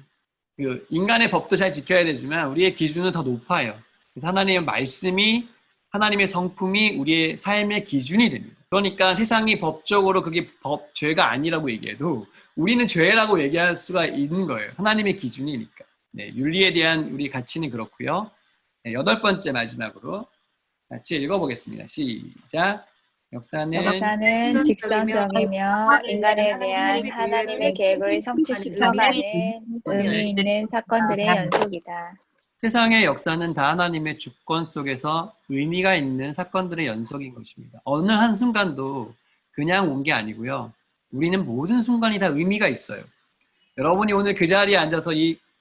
그 인간의 법도 잘 지켜야 되지만 우리의 기준은 더 높아요. 그래서 하나님의 말씀이 하나님의 성품이 우리의 삶의 기준이 됩니다. 그러니까 세상이 법적으로 그게 죄가 아니라고 얘기해도 우리는 죄라고 얘기할 수가 있는 거예요. 하나님의 기준이니까. 네, 윤리에 대한 우리 가치는 그렇고요. 네, 8번째 마지막으로 같이 읽어보겠습니다. 시작. 역사는 직선적이며 인간에 대한 하나님의 계획을 성취시켜가는 의미 있는 사건들의 연속이다. 세상의 역사는 다 하나님의 주권 속에서 의미가 있는 사건들의 연속인 것입니다. 어느 한순간도 그냥 온 게 아니고요. 우리는 모든 순간이 다 의미가 있어요. 여러분이 오늘 그 자리에 앉아서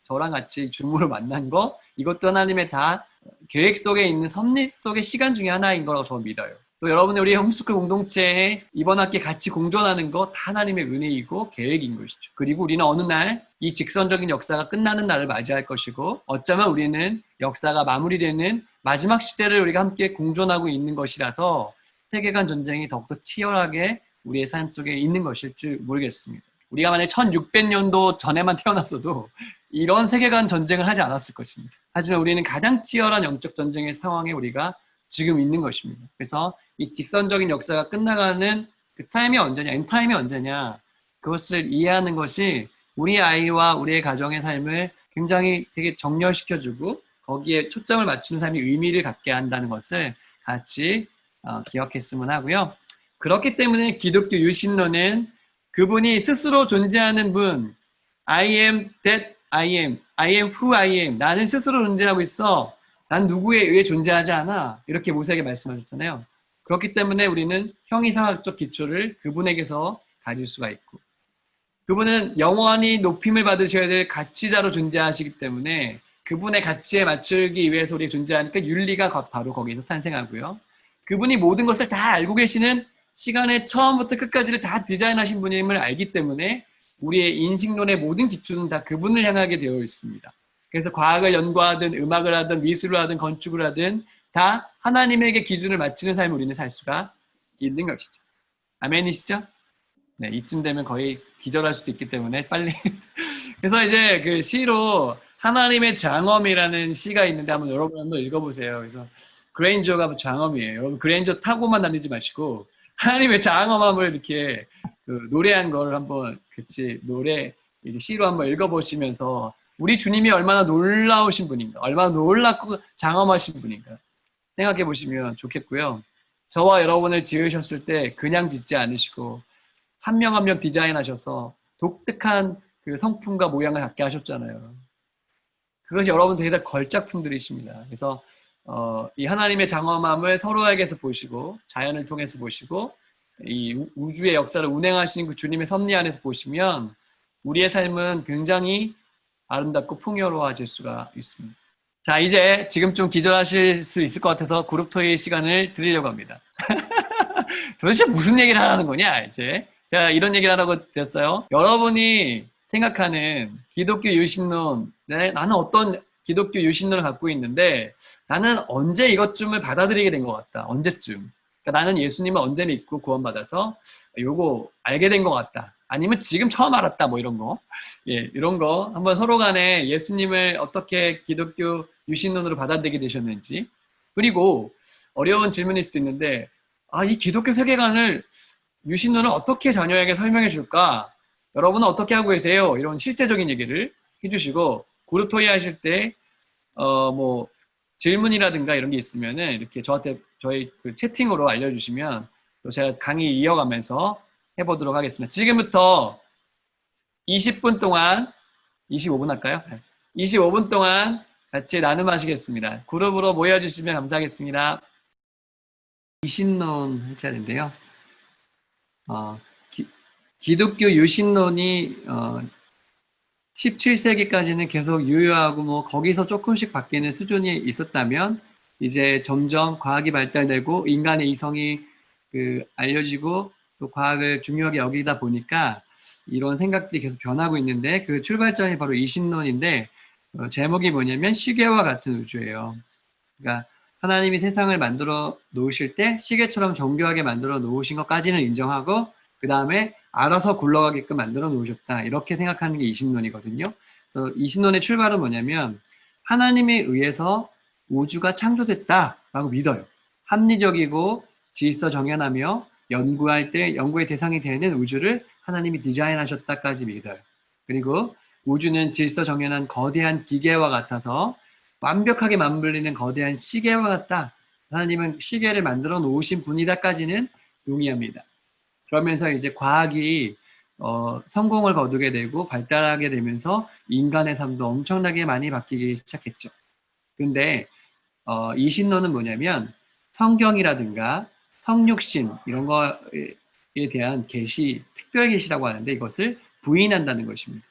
저랑 같이 줌으로 만난 거, 이것도 하나님의 다 계획 속에 있는 섭리 속의 시간 중에 하나인 거라고 저 믿어요. 또 여러분이 우리 홈스쿨 공동체에 이번 학기에 같이 공존하는 거 다 하나님의 은혜이고 계획인 것이죠. 그리고 우리는 어느 날 이 직선적인 역사가 끝나는 날을 맞이할 것이고 어쩌면 우리는 역사가 마무리되는 마지막 시대를 우리가 함께 공존하고 있는 것이라서 세계관 전쟁이 더욱더 치열하게 우리의 삶 속에 있는 것일 줄 모르겠습니다. 우리가 만약 1600년도 전에만 태어났어도 이런 세계관 전쟁을 하지 않았을 것입니다. 하지만 우리는 가장 치열한 영적 전쟁의 상황에 우리가 지금 있는 것입니다. 그래서 이 직선적인 역사가 끝나가는 그 타임이 언제냐, 엔타임이 언제냐, 그것을 이해하는 것이 우리 아이와 우리의 가정의 삶을 굉장히 되게 정렬시켜주고 거기에 초점을 맞추는 삶이 의미를 갖게 한다는 것을 같이 기억했으면 하고요. 그렇기 때문에 기독교 유신론은 그분이 스스로 존재하는 분, I am that I am who I am, 나는 스스로 존재하고 있어, 난 누구에 의해 존재하지 않아, 이렇게 모세에게 말씀하셨잖아요. 그렇기 때문에 우리는 형이상학적 기초를 그분에게서 가질 수가 있고, 그분은 영원히 높임을 받으셔야 될 가치자로 존재하시기 때문에 그분의 가치에 맞추기 위해서 우리 존재하니까 윤리가 바로 거기서 탄생하고요. 그분이 모든 것을 다 알고 계시는 시간의 처음부터 끝까지를 다 디자인하신 분임을 알기 때문에 우리의 인식론의 모든 기초는 다 그분을 향하게 되어 있습니다. 그래서 과학을 연구하든 음악을 하든 미술을 하든 건축을 하든 다 하나님에게 기준을 맞추는 삶을 우리는 살 수가 있는 것이죠. 아멘이시죠? 네, 이쯤 되면 거의 기절할 수도 있기 때문에 빨리. 그래서 이제 그 시로 하나님의 장엄이라는 시가 있는데 여러분 한번 읽어보세요. 그래서 그레인저가 장엄이에요. 여러분 그레인저 타고만 다니지 마시고 하나님의 장엄함을 이렇게 노래한 걸 한번 같이 시로 한번 읽어보시면서 우리 주님이 얼마나 놀라우신 분인가, 얼마나 놀랍고 장엄하신 분인가 생각해 보시면 좋겠고요. 저와 여러분을 지으셨을 때 그냥 짓지 않으시고 한 명 한 명 디자인하셔서 독특한 그 성품과 모양을 갖게 하셨잖아요. 그것이 여러분 되게 다 걸작품들이십니다. 그래서 이 하나님의 장엄함을 서로에게서 보시고 자연을 통해서 보시고 이 우주의 역사를 운행하시는 그 주님의 섭리 안에서 보시면 우리의 삶은 굉장히 아름답고 풍요로워질 수가 있습니다. 자, 이제 지금 좀 기절하실 수 있을 것 같아서 그룹 토의 시간을 드리려고 합니다. 도대체 무슨 얘기를 하라는 거냐, 이제. 제가 이런 얘기를 하라고 됐어요. 여러분이 생각하는 기독교 유신론, 나는 어떤 기독교 유신론을 갖고 있는데 나는 언제 이것쯤을 받아들이게 된 것 같다. 언제쯤. 그러니까 나는 예수님을 언제 믿고 구원받아서 요거 알게 된 것 같다. 아니면 지금 처음 알았다. 뭐 이런 거. 예, 이런 거 한번 서로 간에 예수님을 어떻게 기독교 유신론으로 받아들이게 되셨는지. 그리고 어려운 질문일 수도 있는데 이 기독교 세계관을 유신론을 어떻게 자녀에게 설명해 줄까? 여러분은 어떻게 하고 계세요? 이런 실제적인 얘기를 해주시고 그룹 토의 하실 때 뭐 질문이라든가 이런 게 있으면은 이렇게 저한테 저희 그 채팅으로 알려주시면 또 제가 강의 이어가면서 해보도록 하겠습니다. 지금부터 20분 동안 25분 할까요? 25분 동안 같이 나눔하시겠습니다. 그룹으로 모여주시면 감사하겠습니다. 유신론 할 차례인데요. 기독교 유신론이 17세기까지는 계속 유효하고 뭐 거기서 조금씩 바뀌는 수준이 있었다면 이제 점점 과학이 발달되고 인간의 이성이 알려지고 또 과학을 중요하게 여기다 보니까 이런 생각들이 계속 변하고 있는데 그 출발점이 바로 이신론인데 제목이 뭐냐면 시계와 같은 우주예요. 그러니까 하나님이 세상을 만들어 놓으실 때 시계처럼 정교하게 만들어 놓으신 것까지는 인정하고 그 다음에 알아서 굴러가게끔 만들어 놓으셨다. 이렇게 생각하는 게 이신론이거든요. 그래서 이신론의 출발은 뭐냐면 하나님에 의해서 우주가 창조됐다라고 믿어요. 합리적이고 질서 정연하며 연구할 때 연구의 대상이 되는 우주를 하나님이 디자인하셨다까지 믿어요. 그리고 우주는 질서 정연한 거대한 기계와 같아서 완벽하게 맞물리는 거대한 시계와 같다. 하나님은 시계를 만들어 놓으신 분이다까지는 동의합니다. 그러면서 이제 과학이 성공을 거두게 되고 발달하게 되면서 인간의 삶도 엄청나게 많이 바뀌기 시작했죠. 근데 이 신론은 뭐냐면 성경이라든가 성육신 이런 거에 대한 계시, 특별 계시라고 하는데 이것을 부인한다는 것입니다.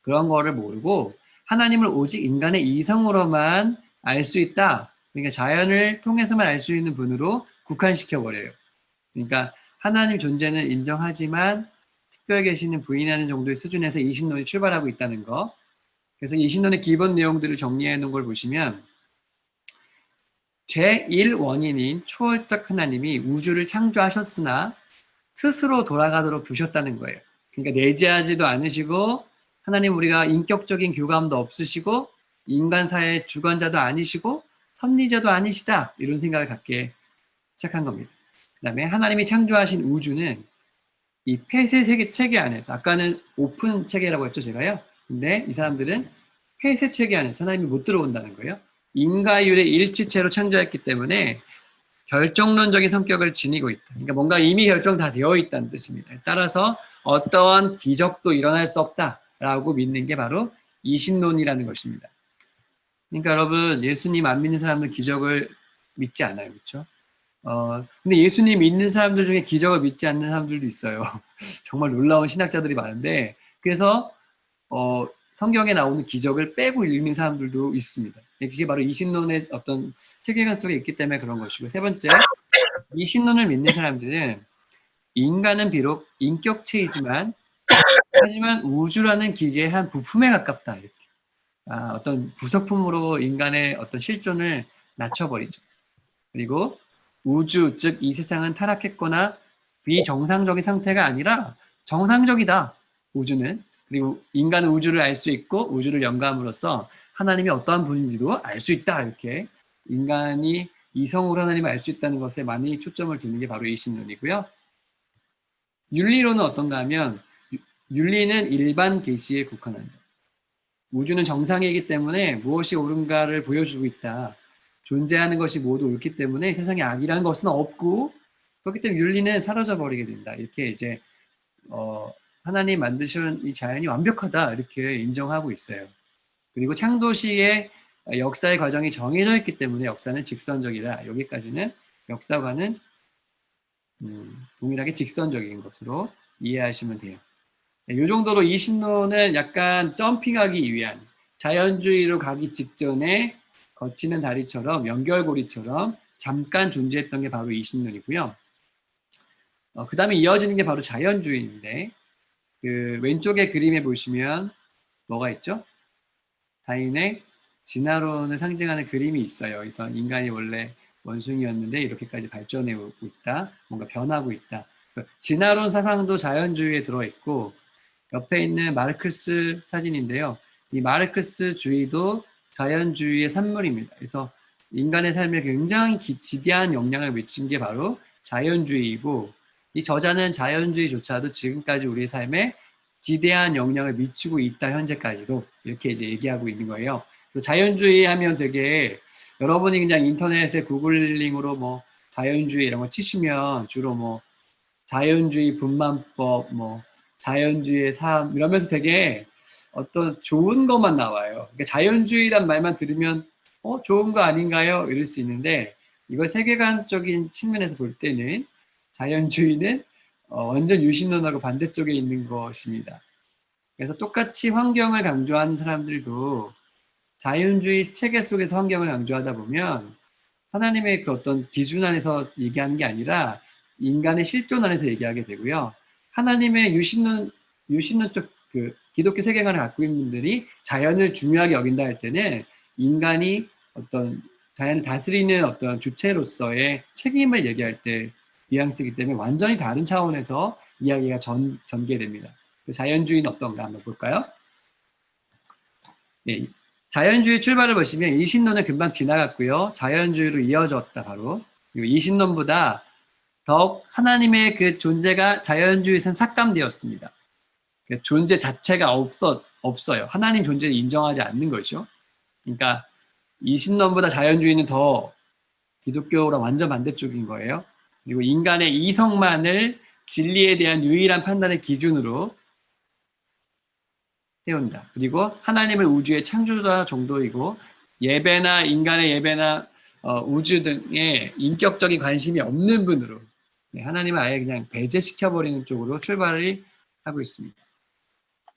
그런 거를 모르고 하나님을 오직 인간의 이성으로만 알 수 있다. 그러니까 자연을 통해서만 알 수 있는 분으로 국한시켜 버려요. 그러니까 하나님 존재는 인정하지만 특별 계시는 부인하는 정도의 수준에서 이 신론이 출발하고 있다는 거. 그래서 이 신론의 기본 내용들을 정리해 놓은 걸 보시면 제1원인인 초월적 하나님이 우주를 창조하셨으나 스스로 돌아가도록 두셨다는 거예요. 그러니까 내재하지도 않으시고 하나님 우리가 인격적인 교감도 없으시고 인간 사회의 주관자도 아니시고 섭리자도 아니시다. 이런 생각을 갖게 시작한 겁니다. 그 다음에 하나님이 창조하신 우주는 이 폐쇄 세계 체계 안에서 아까는 오픈 체계라고 했죠 제가요. 근데 이 사람들은 폐쇄 체계 안에서 하나님이 못 들어온다는 거예요. 인과율의 일치체로 창조했기 때문에 결정론적인 성격을 지니고 있다. 그러니까 뭔가 이미 결정 다 되어 있다는 뜻입니다. 따라서 어떠한 기적도 일어날 수 없다라고 믿는 게 바로 이신론이라는 것입니다. 그러니까 여러분 예수님 안 믿는 사람은 기적을 믿지 않아요. 그렇죠? 근데 예수님 믿는 사람들 중에 기적을 믿지 않는 사람들도 있어요. 정말 놀라운 신학자들이 많은데 그래서 성경에 나오는 기적을 빼고 읽는 사람들도 있습니다. 그게 바로 이신론의 어떤 세계관 속에 있기 때문에 그런 것이고 세 번째, 이신론을 믿는 사람들은 인간은 비록 인격체이지만 하지만 우주라는 기계의 한 부품에 가깝다. 이렇게. 어떤 부속품으로 인간의 어떤 실존을 낮춰버리죠. 그리고 우주, 즉 이 세상은 타락했거나 비정상적인 상태가 아니라 정상적이다. 우주는. 그리고 인간은 우주를 알 수 있고 우주를 연감으로써 하나님이 어떠한 분인지도 알 수 있다. 이렇게 인간이 이성으로 하나님을 알 수 있다는 것에 많이 초점을 두는 게 바로 이 신론이고요. 윤리론은 어떤가 하면 윤리는 일반 계시에 국한한다. 우주는 정상이기 때문에 무엇이 옳은가를 보여주고 있다. 존재하는 것이 모두 옳기 때문에 세상에 악이라는 것은 없고 그렇기 때문에 윤리는 사라져 버리게 된다. 이렇게 이제 하나님 만드신 이 자연이 완벽하다 이렇게 인정하고 있어요. 그리고 창조 시의 역사의 과정이 정해져 있기 때문에 역사는 직선적이다. 여기까지는 역사관은 동일하게 직선적인 것으로 이해하시면 돼요. 이 정도로 이 신론은 약간 점핑하기 위한 자연주의로 가기 직전에 거치는 다리처럼 연결고리처럼 잠깐 존재했던 게 바로 이 신론이고요. 그 다음에 이어지는 게 바로 자연주의인데 그 왼쪽의 그림에 보시면 뭐가 있죠? 다인의 진화론을 상징하는 그림이 있어요. 그래서 인간이 원래 원숭이였는데 이렇게까지 발전해 오고 있다. 뭔가 변하고 있다. 진화론 사상도 자연주의에 들어있고 옆에 있는 마르크스 사진인데요. 이 마르크스 주의도 자연주의의 산물입니다. 그래서 인간의 삶에 굉장히 지대한 영향을 미친 게 바로 자연주의이고 이 저자는 자연주의조차도 지금까지 우리 삶에 지대한 영향을 미치고 있다 현재까지도 이렇게 이제 얘기하고 있는 거예요. 자연주의 하면 되게 여러분이 그냥 인터넷에 구글링으로 뭐 자연주의 이런 거 치시면 주로 뭐 자연주의 분만법 뭐 자연주의의 삶 이러면서 되게 어떤 좋은 것만 나와요. 그러니까 자연주의란 말만 들으면 좋은 거 아닌가요? 이럴 수 있는데 이걸 세계관적인 측면에서 볼 때는 자연주의는 완전 유신론하고 반대쪽에 있는 것입니다. 그래서 똑같이 환경을 강조하는 사람들도 자연주의 체계 속에서 환경을 강조하다 보면 하나님의 그 어떤 기준 안에서 얘기하는 게 아니라 인간의 실존 안에서 얘기하게 되고요. 하나님의 유신론 유신론 쪽 그 기독교 세계관을 갖고 있는 분들이 자연을 중요하게 여긴다 할 때는 인간이 어떤 자연을 다스리는 어떤 주체로서의 책임을 얘기할 때 뉘앙스이기 때문에 완전히 다른 차원에서 이야기가 전개됩니다. 자연주의는 어떤가 한번 볼까요? 네, 자연주의 출발을 보시면 이신론은 금방 지나갔고요. 자연주의로 이어졌다 바로. 그리고 이신론보다 더욱 하나님의 그 존재가 자연주의에서는 삭감되었습니다. 그러니까 존재 자체가 없어요. 하나님 존재를 인정하지 않는 거죠. 그러니까 이신론보다 자연주의는 더 기독교랑 완전 반대쪽인 거예요. 그리고 인간의 이성만을 진리에 대한 유일한 판단의 기준으로 세운다. 그리고 하나님을 우주의 창조자 정도이고 예배나 인간의 예배나 우주 등의 인격적인 관심이 없는 분으로 하나님을 아예 그냥 배제시켜버리는 쪽으로 출발을 하고 있습니다.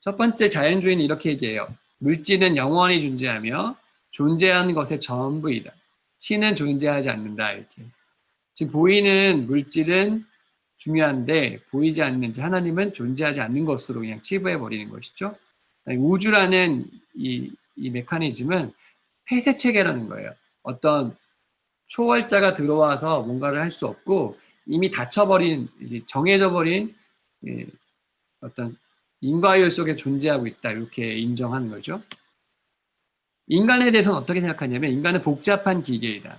첫 번째 자연주의는 이렇게 얘기해요. 물질은 영원히 존재하며 존재하는 것의 전부이다. 신은 존재하지 않는다. 이렇게. 지금 보이는 물질은 중요한데 보이지 않는 하나님은 존재하지 않는 것으로 그냥 치부해버리는 것이죠. 우주라는 이 메커니즘은 폐쇄 체계라는 거예요. 어떤 초월자가 들어와서 뭔가를 할 수 없고 이미 닫혀버린, 정해져 버린 어떤 인과율 속에 존재하고 있다. 이렇게 인정하는 거죠. 인간에 대해서는 어떻게 생각하냐면 인간은 복잡한 기계이다.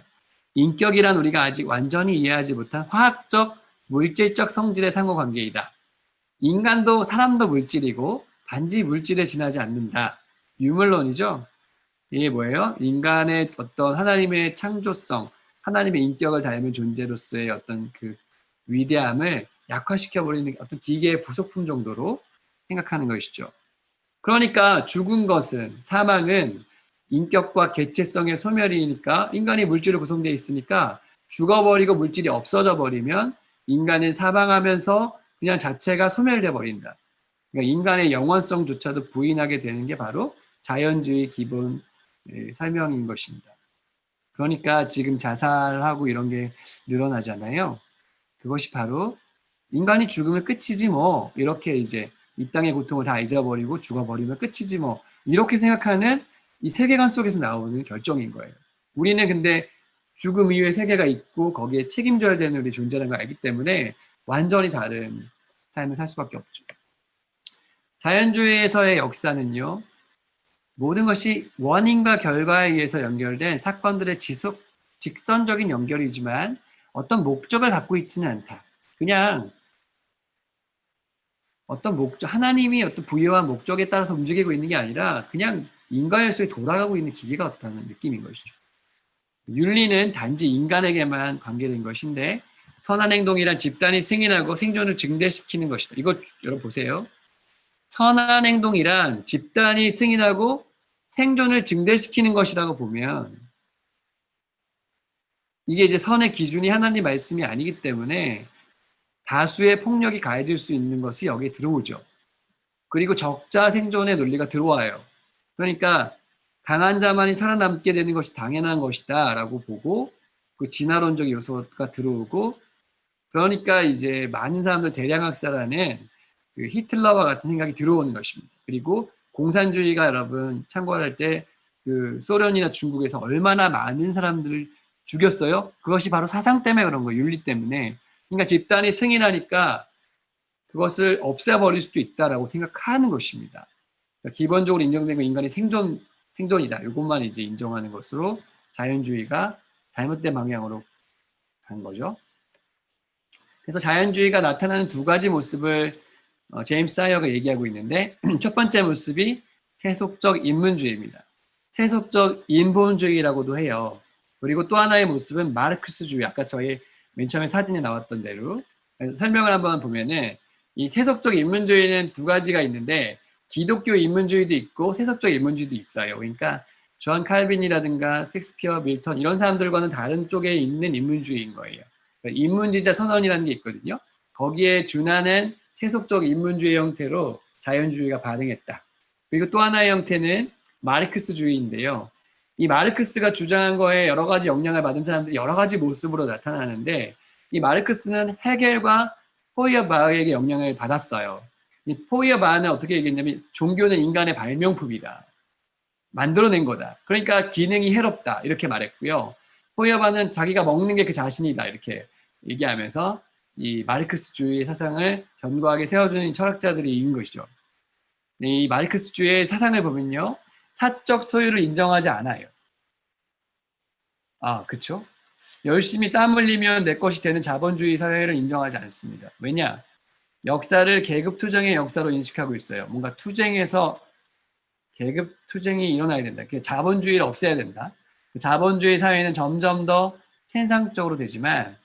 인격이란 우리가 아직 완전히 이해하지 못한 화학적, 물질적 성질의 상호관계이다. 인간도 사람도 물질이고 단지 물질에 지나지 않는다. 유물론이죠. 이게 뭐예요? 인간의 어떤 하나님의 창조성, 하나님의 인격을 닮은 존재로서의 어떤 그 위대함을 약화시켜버리는 어떤 기계의 부속품 정도로 생각하는 것이죠. 그러니까 죽은 것은, 사망은 인격과 개체성의 소멸이니까 인간이 물질로 구성되어 있으니까 죽어버리고 물질이 없어져 버리면 인간은 사망하면서 그냥 자체가 소멸돼 버린다. 그러니까 인간의 영원성조차도 부인하게 되는 게 바로 자연주의 기본 설명인 것입니다. 그러니까 지금 자살하고 이런 게 늘어나잖아요. 그것이 바로 인간이 죽으면 끝이지 뭐 이렇게 이제 이 땅의 고통을 다 잊어버리고 죽어버리면 끝이지 뭐 이렇게 생각하는 이 세계관 속에서 나오는 결정인 거예요. 우리는 근데 죽음 이후에 세계가 있고 거기에 책임져야 되는 우리 존재라는 걸 알기 때문에 완전히 다른 삶을 살 수밖에 없죠. 자연주의에서의 역사는요. 모든 것이 원인과 결과에 의해서 연결된 사건들의 직선적인 연결이지만 어떤 목적을 갖고 있지는 않다. 그냥 어떤 목적, 하나님이 어떤 부여한 목적에 따라서 움직이고 있는 게 아니라 그냥 인과의 속에 돌아가고 있는 기계가 같다는 느낌인 것이죠. 윤리는 단지 인간에게만 관계된 것인데 선한 행동이란 집단이 승인하고 생존을 증대시키는 것이다. 이거 여러분 보세요. 선한 행동이란 집단이 승인하고 생존을 증대시키는 것이라고 보면 이게 이제 선의 기준이 하나님 말씀이 아니기 때문에 다수의 폭력이 가해질 수 있는 것이 여기에 들어오죠. 그리고 적자 생존의 논리가 들어와요. 그러니까 강한 자만이 살아남게 되는 것이 당연한 것이다 라고 보고 그 진화론적 요소가 들어오고 그러니까 이제 많은 사람들 대량학살하는 그 히틀러와 같은 생각이 들어오는 것입니다. 그리고 공산주의가 여러분 참고할 때 그 소련이나 중국에서 얼마나 많은 사람들을 죽였어요? 그것이 바로 사상 때문에 그런 거예요. 윤리 때문에. 그러니까 집단이 승인하니까 그것을 없애버릴 수도 있다라고 생각하는 것입니다. 그러니까 기본적으로 인정된 건 인간의 생존이다. 이것만 이제 인정하는 것으로 자연주의가 잘못된 방향으로 간 거죠. 그래서 자연주의가 나타나는 두 가지 모습을 제임스 사이어가 얘기하고 있는데 첫 번째 모습이 세속적 인문주의입니다. 세속적 인본주의라고도 해요. 그리고 또 하나의 모습은 마르크스주의. 아까 저희 맨 처음에 사진에 나왔던 대로 설명을 한번 보면은 이 세속적 인문주의는 두 가지가 있는데 기독교 인문주의도 있고 세속적 인문주의도 있어요. 그러니까 존 칼빈이라든가 섹스피어, 밀턴 이런 사람들과는 다른 쪽에 있는 인문주의인 거예요. 그러니까 인문주의자 선언이라는 게 있거든요. 거기에 준하는 세속적 인문주의 형태로 자연주의가 반응했다. 그리고 또 하나의 형태는 마르크스주의인데요. 이 마르크스가 주장한 거에 여러 가지 영향을 받은 사람들이 여러 가지 모습으로 나타나는데 이 마르크스는 헤겔과 호이어바흐에게 영향을 받았어요. 이 포이어반은 어떻게 얘기했냐면 종교는 인간의 발명품이다. 만들어낸 거다. 그러니까 기능이 해롭다. 이렇게 말했고요. 포이어반은 자기가 먹는 게 그 자신이다. 이렇게 얘기하면서 이 마르크스주의 사상을 견고하게 세워주는 철학자들이 인 것이죠. 이 마르크스주의 사상을 보면요. 사적 소유를 인정하지 않아요. 아, 그쵸? 열심히 땀 흘리면 내 것이 되는 자본주의 사회를 인정하지 않습니다. 왜냐? 역사를 계급 투쟁의 역사로 인식하고 있어요. 뭔가 투쟁에서 계급 투쟁이 일어나야 된다. 자본주의를 없애야 된다. 자본주의 사회는 점점 더 생산적으로 되지만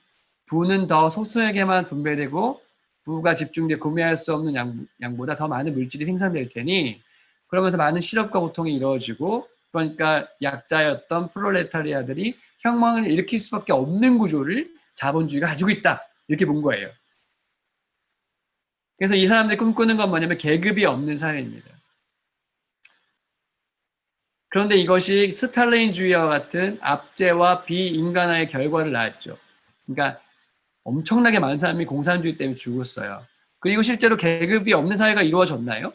부는 더 소수에게만 분배되고 부가 집중돼 구매할 수 없는 양보다 더 많은 물질이 생산될 테니 그러면서 많은 실업과 고통이 이루어지고 그러니까 약자였던 프롤레타리아들이 혁명을 일으킬 수밖에 없는 구조를 자본주의가 가지고 있다. 이렇게 본 거예요. 그래서 이 사람들이 꿈꾸는 건 뭐냐면 계급이 없는 사회입니다. 그런데 이것이 스탈린주의와 같은 압제와 비인간화의 결과를 낳았죠. 그러니까 엄청나게 많은 사람이 공산주의 때문에 죽었어요. 그리고 실제로 계급이 없는 사회가 이루어졌나요?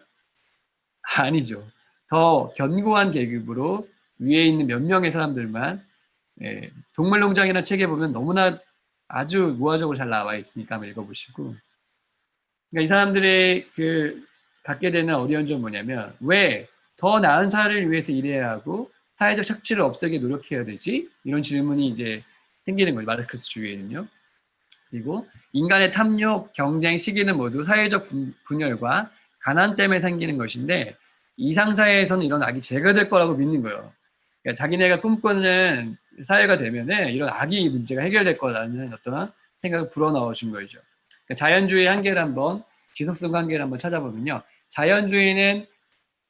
아니죠. 더 견고한 계급으로 위에 있는 몇 명의 사람들만 동물농장이라는 책에 보면 너무나 아주 우화적으로 잘 나와 있으니까 한번 읽어보시고 그러니까 이 사람들의 갖게 되는 어려운 점은 뭐냐면 왜 더 나은 사회를 위해서 일해야 하고 사회적 착취를 없애기 노력해야 되지? 이런 질문이 이제 생기는 거예요. 마르크스주의에는요. 그리고 인간의 탐욕, 경쟁, 시기는 모두 사회적 분열과 가난 때문에 생기는 것인데 이상사회에서는 이런 악이 제거될 거라고 믿는 거예요. 그러니까 자기네가 꿈꾸는 사회가 되면은 이런 악이 문제가 해결될 거라는 어떤 생각을 불어넣어 준 거죠. 그러니까 자연주의의 한계를 한번 지속성과 한계를 한번 찾아보면요. 자연주의는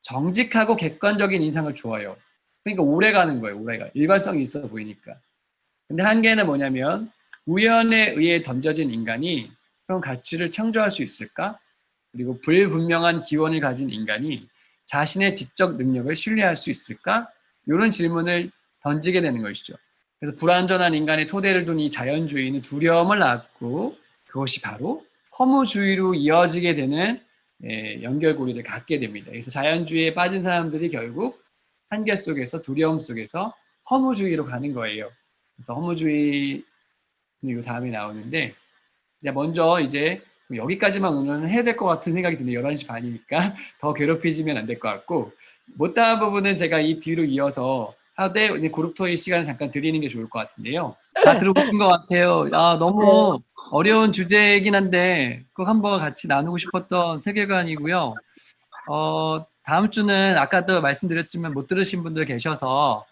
정직하고 객관적인 인상을 주어요. 그러니까 오래 가는 거예요. 오래가. 일관성이 있어 보이니까. 근데 한계는 뭐냐면 우연에 의해 던져진 인간이 그런 가치를 창조할 수 있을까? 그리고 불분명한 기원을 가진 인간이 자신의 지적 능력을 신뢰할 수 있을까? 이런 질문을 던지게 되는 것이죠. 그래서 불완전한 인간의 토대를 둔 이 자연주의는 두려움을 낳고 그것이 바로 허무주의로 이어지게 되는 연결고리를 갖게 됩니다. 그래서 자연주의에 빠진 사람들이 결국 한계 속에서 두려움 속에서 허무주의로 가는 거예요. 그래서 허무주의 이 다음에 나오는데 이제 먼저 이제 여기까지만 오늘 해야 될 것 같은 생각이 드네요. 11시 반이니까 더 괴롭히지면 안 될 것 같고 못다한 부분은 제가 이 뒤로 이어서 하되 이제 그룹 토의 시간을 잠깐 드리는 게 좋을 것 같은데요. 다 들어보신 것 같아요. 너무 어려운 주제이긴 한데 꼭 한번 같이 나누고 싶었던 세계관이고요. 다음 주는 아까도 말씀드렸지만 못 들으신 분들 계셔서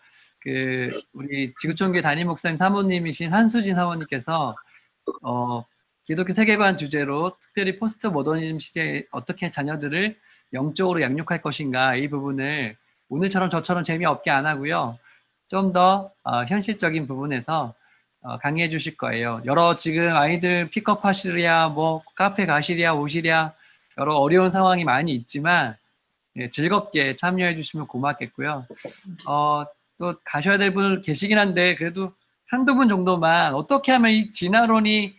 우리 지구촌교회 담임 목사님 사모님이신 한수진 사모님께서 기독교 세계관 주제로 특별히 포스트 모더니즘 시대에 어떻게 자녀들을 영적으로 양육할 것인가 이 부분을 오늘처럼 저처럼 재미없게 안 하고요. 좀 더 현실적인 부분에서 강의해 주실 거예요. 여러 지금 아이들 픽업 하시랴, 뭐 카페 가시랴, 오시랴 여러 어려운 상황이 많이 있지만 즐겁게 참여해 주시면 고맙겠고요. 또 가셔야 될 분 계시긴 한데 그래도 한두 분 정도만 어떻게 하면 이 진화론이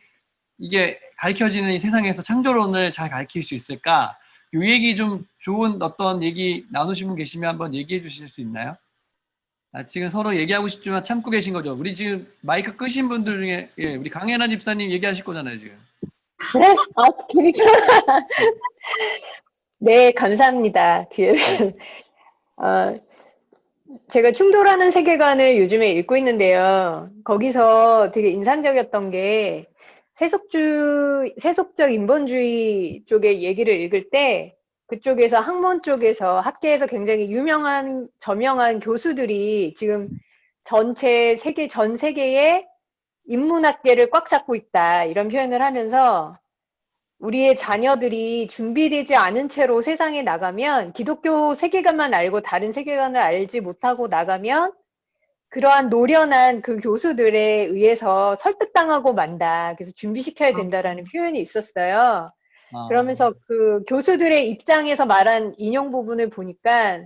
이게 가르쳐지는 이 세상에서 창조론을 잘 가르칠 수 있을까? 이 얘기 좀 좋은 어떤 얘기 나누신 분 계시면 한번 얘기해 주실 수 있나요? 지금 서로 얘기하고 싶지만 참고 계신 거죠. 우리 지금 마이크 끄신 분들 중에 우리 강혜나 집사님 얘기하실 거잖아요 지금. 네? 그러니까. 네, 감사합니다. 제가 충돌하는 세계관을 요즘에 읽고 있는데요. 거기서 되게 인상적이었던 게 세속적 인본주의 쪽의 얘기를 읽을 때 그쪽에서 학문 쪽에서 학계에서 굉장히 유명한 저명한 교수들이 지금 전 세계의 인문학계를 꽉 잡고 있다 이런 표현을 하면서 우리의 자녀들이 준비되지 않은 채로 세상에 나가면 기독교 세계관만 알고 다른 세계관을 알지 못하고 나가면 그러한 노련한 그 교수들에 의해서 설득당하고 만다. 그래서 준비시켜야 된다라는 표현이 있었어요. 그러면서 그 교수들의 입장에서 말한 인용 부분을 보니까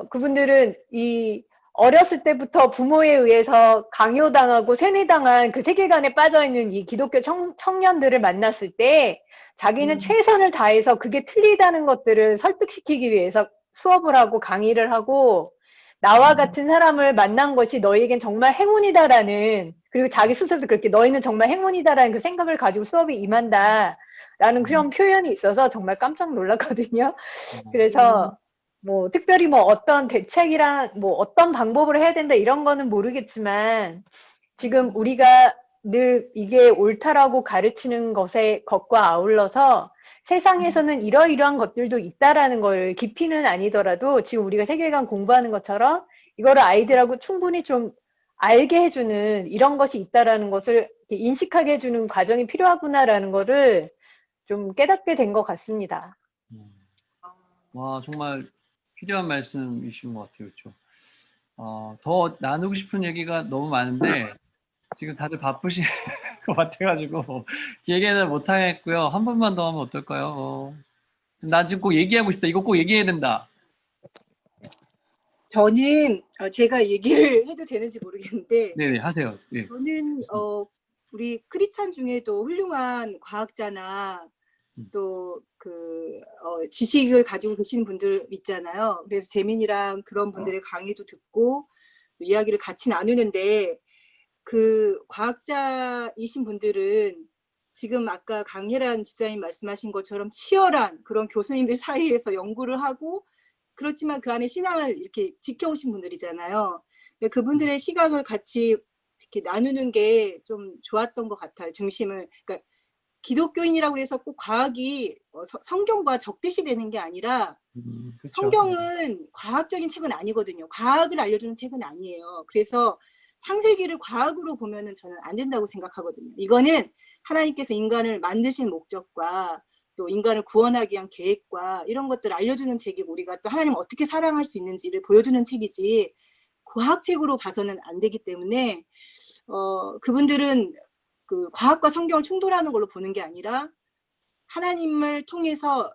그분들은 이 어렸을 때부터 부모에 의해서 강요당하고 세뇌당한 그 세계관에 빠져있는 이 기독교 청년들을 만났을 때 자기는 최선을 다해서 그게 틀리다는 것들을 설득시키기 위해서 수업을 하고 강의를 하고 나와 같은 사람을 만난 것이 너희에겐 정말 행운이다라는, 그리고 자기 스스로도 그렇게 너희는 정말 행운이다라는 그 생각을 가지고 수업에 임한다라는 그런 표현이 있어서 정말 깜짝 놀랐거든요. 그래서 뭐 특별히 뭐 어떤 대책이랑 뭐 어떤 방법으로 해야 된다 이런 거는 모르겠지만 지금 우리가 늘 이게 옳다라고 가르치는 것과 아울러서 세상에서는 이러이러한 것들도 있다라는 걸, 깊이는 아니더라도 지금 우리가 세계관 공부하는 것처럼 이거를 아이들하고 충분히 좀 알게 해주는 이런 것이 있다라는 것을 인식하게 해주는 과정이 필요하구나라는 거를 좀 깨닫게 된 것 같습니다. 와, 정말 필요한 말씀이신 것 같아요. 그렇죠? 더 나누고 싶은 얘기가 너무 많은데 지금 다들 바쁘신 것 같아가지고 얘기는 못 하겠고요. 한 번만 더 하면 어떨까요? 나 지금 꼭 얘기하고 싶다. 이거 꼭 얘기해야 된다. 저는 제가 얘기를 해도 되는지 모르겠는데 네네, 하세요. 예. 저는 우리 크리스찬 중에도 훌륭한 과학자나 또 지식을 가지고 계신 분들 있잖아요. 그래서 재민이랑 그런 분들의 강의도 듣고 이야기를 같이 나누는데 그 과학자이신 분들은 지금 아까 강예란 집사님 말씀하신 것처럼 치열한 그런 교수님들 사이에서 연구를 하고 그렇지만 그 안에 신앙을 이렇게 지켜오신 분들이잖아요. 그분들의 시각을 같이 이렇게 나누는 게 좀 좋았던 것 같아요. 중심을. 그러니까 기독교인이라고 해서 꼭 과학이 성경과 적대시 되는 게 아니라 그렇죠. 성경은 과학적인 책은 아니거든요. 과학을 알려주는 책은 아니에요. 그래서 창세기를 과학으로 보면은 저는 안 된다고 생각하거든요. 이거는 하나님께서 인간을 만드신 목적과 또 인간을 구원하기 위한 계획과 이런 것들을 알려주는 책이고 우리가 또 하나님을 어떻게 사랑할 수 있는지를 보여주는 책이지 과학책으로 봐서는 안 되기 때문에 그분들은 그 과학과 성경을 충돌하는 걸로 보는 게 아니라 하나님을 통해서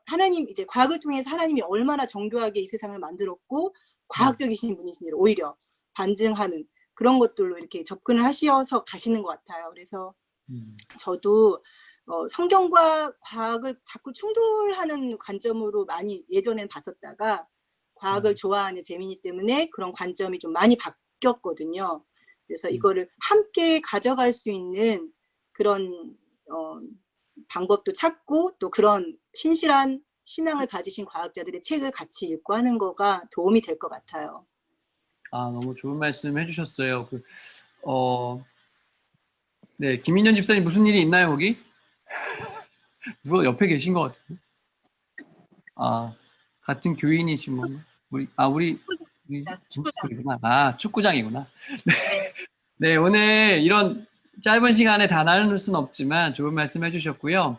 이제 과학을 통해서 하나님이 얼마나 정교하게 이 세상을 만들었고 과학적이신 분이신지를 오히려 반증하는 그런 것들로 이렇게 접근을 하셔서 가시는 것 같아요. 그래서 저도 성경과 과학을 자꾸 충돌하는 관점으로 많이 예전엔 봤었다가 과학을 좋아하는 재민이 때문에 그런 관점이 좀 많이 바뀌었거든요. 그래서 이거를 함께 가져갈 수 있는 그런 방법도 찾고 또 그런 신실한 신앙을 가지신 과학자들의 책을 같이 읽고 하는 거가 도움이 될 것 같아요. 너무 좋은 말씀 해주셨어요. 네, 김인현 집사님 무슨 일이 있나요, 거기? 누가 옆에 계신 것 같은데? 같은 교인이신 건가? 우리 축구장이구나. 축구장이구나. 네. 네, 오늘 이런 짧은 시간에 다 나눌 수는 없지만 좋은 말씀 해주셨고요.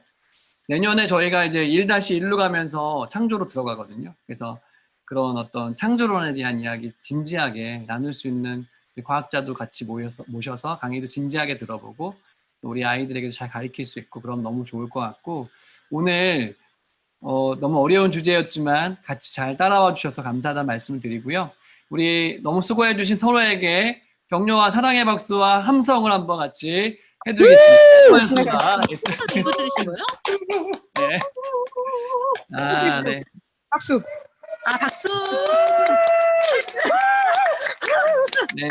내년에 저희가 이제 1-1로 가면서 창조로 들어가거든요. 그래서 그런 어떤 창조론에 대한 이야기 진지하게 나눌 수 있는 과학자도 같이 모셔서 강의도 진지하게 들어보고 또 우리 아이들에게도 잘 가르칠 수 있고 그럼 너무 좋을 것 같고 오늘 너무 어려운 주제였지만 같이 잘 따라와 주셔서 감사하다는 말씀을 드리고요. 우리 너무 수고해 주신 서로에게 격려와 사랑의 박수와 함성을 한번 같이 해드리겠습니다. 수고하셨습니다. 이거 들으신 거예요? 네. 네. 박수. 박수. 네.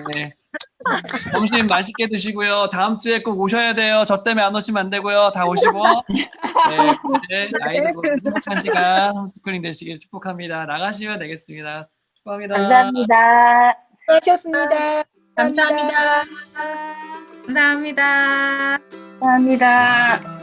점심 맛있게 드시고요. 다음 주에 꼭 오셔야 돼요. 저 때문에 안 오시면 안 되고요. 다 오시고. 네. 아이들 행복한 시간 스크린 되시길 축복합니다. 나가시면 되겠습니다. 축복합니다. 감사합니다. 수고하셨습니다. 감사합니다. 감사합니다. 감사합니다.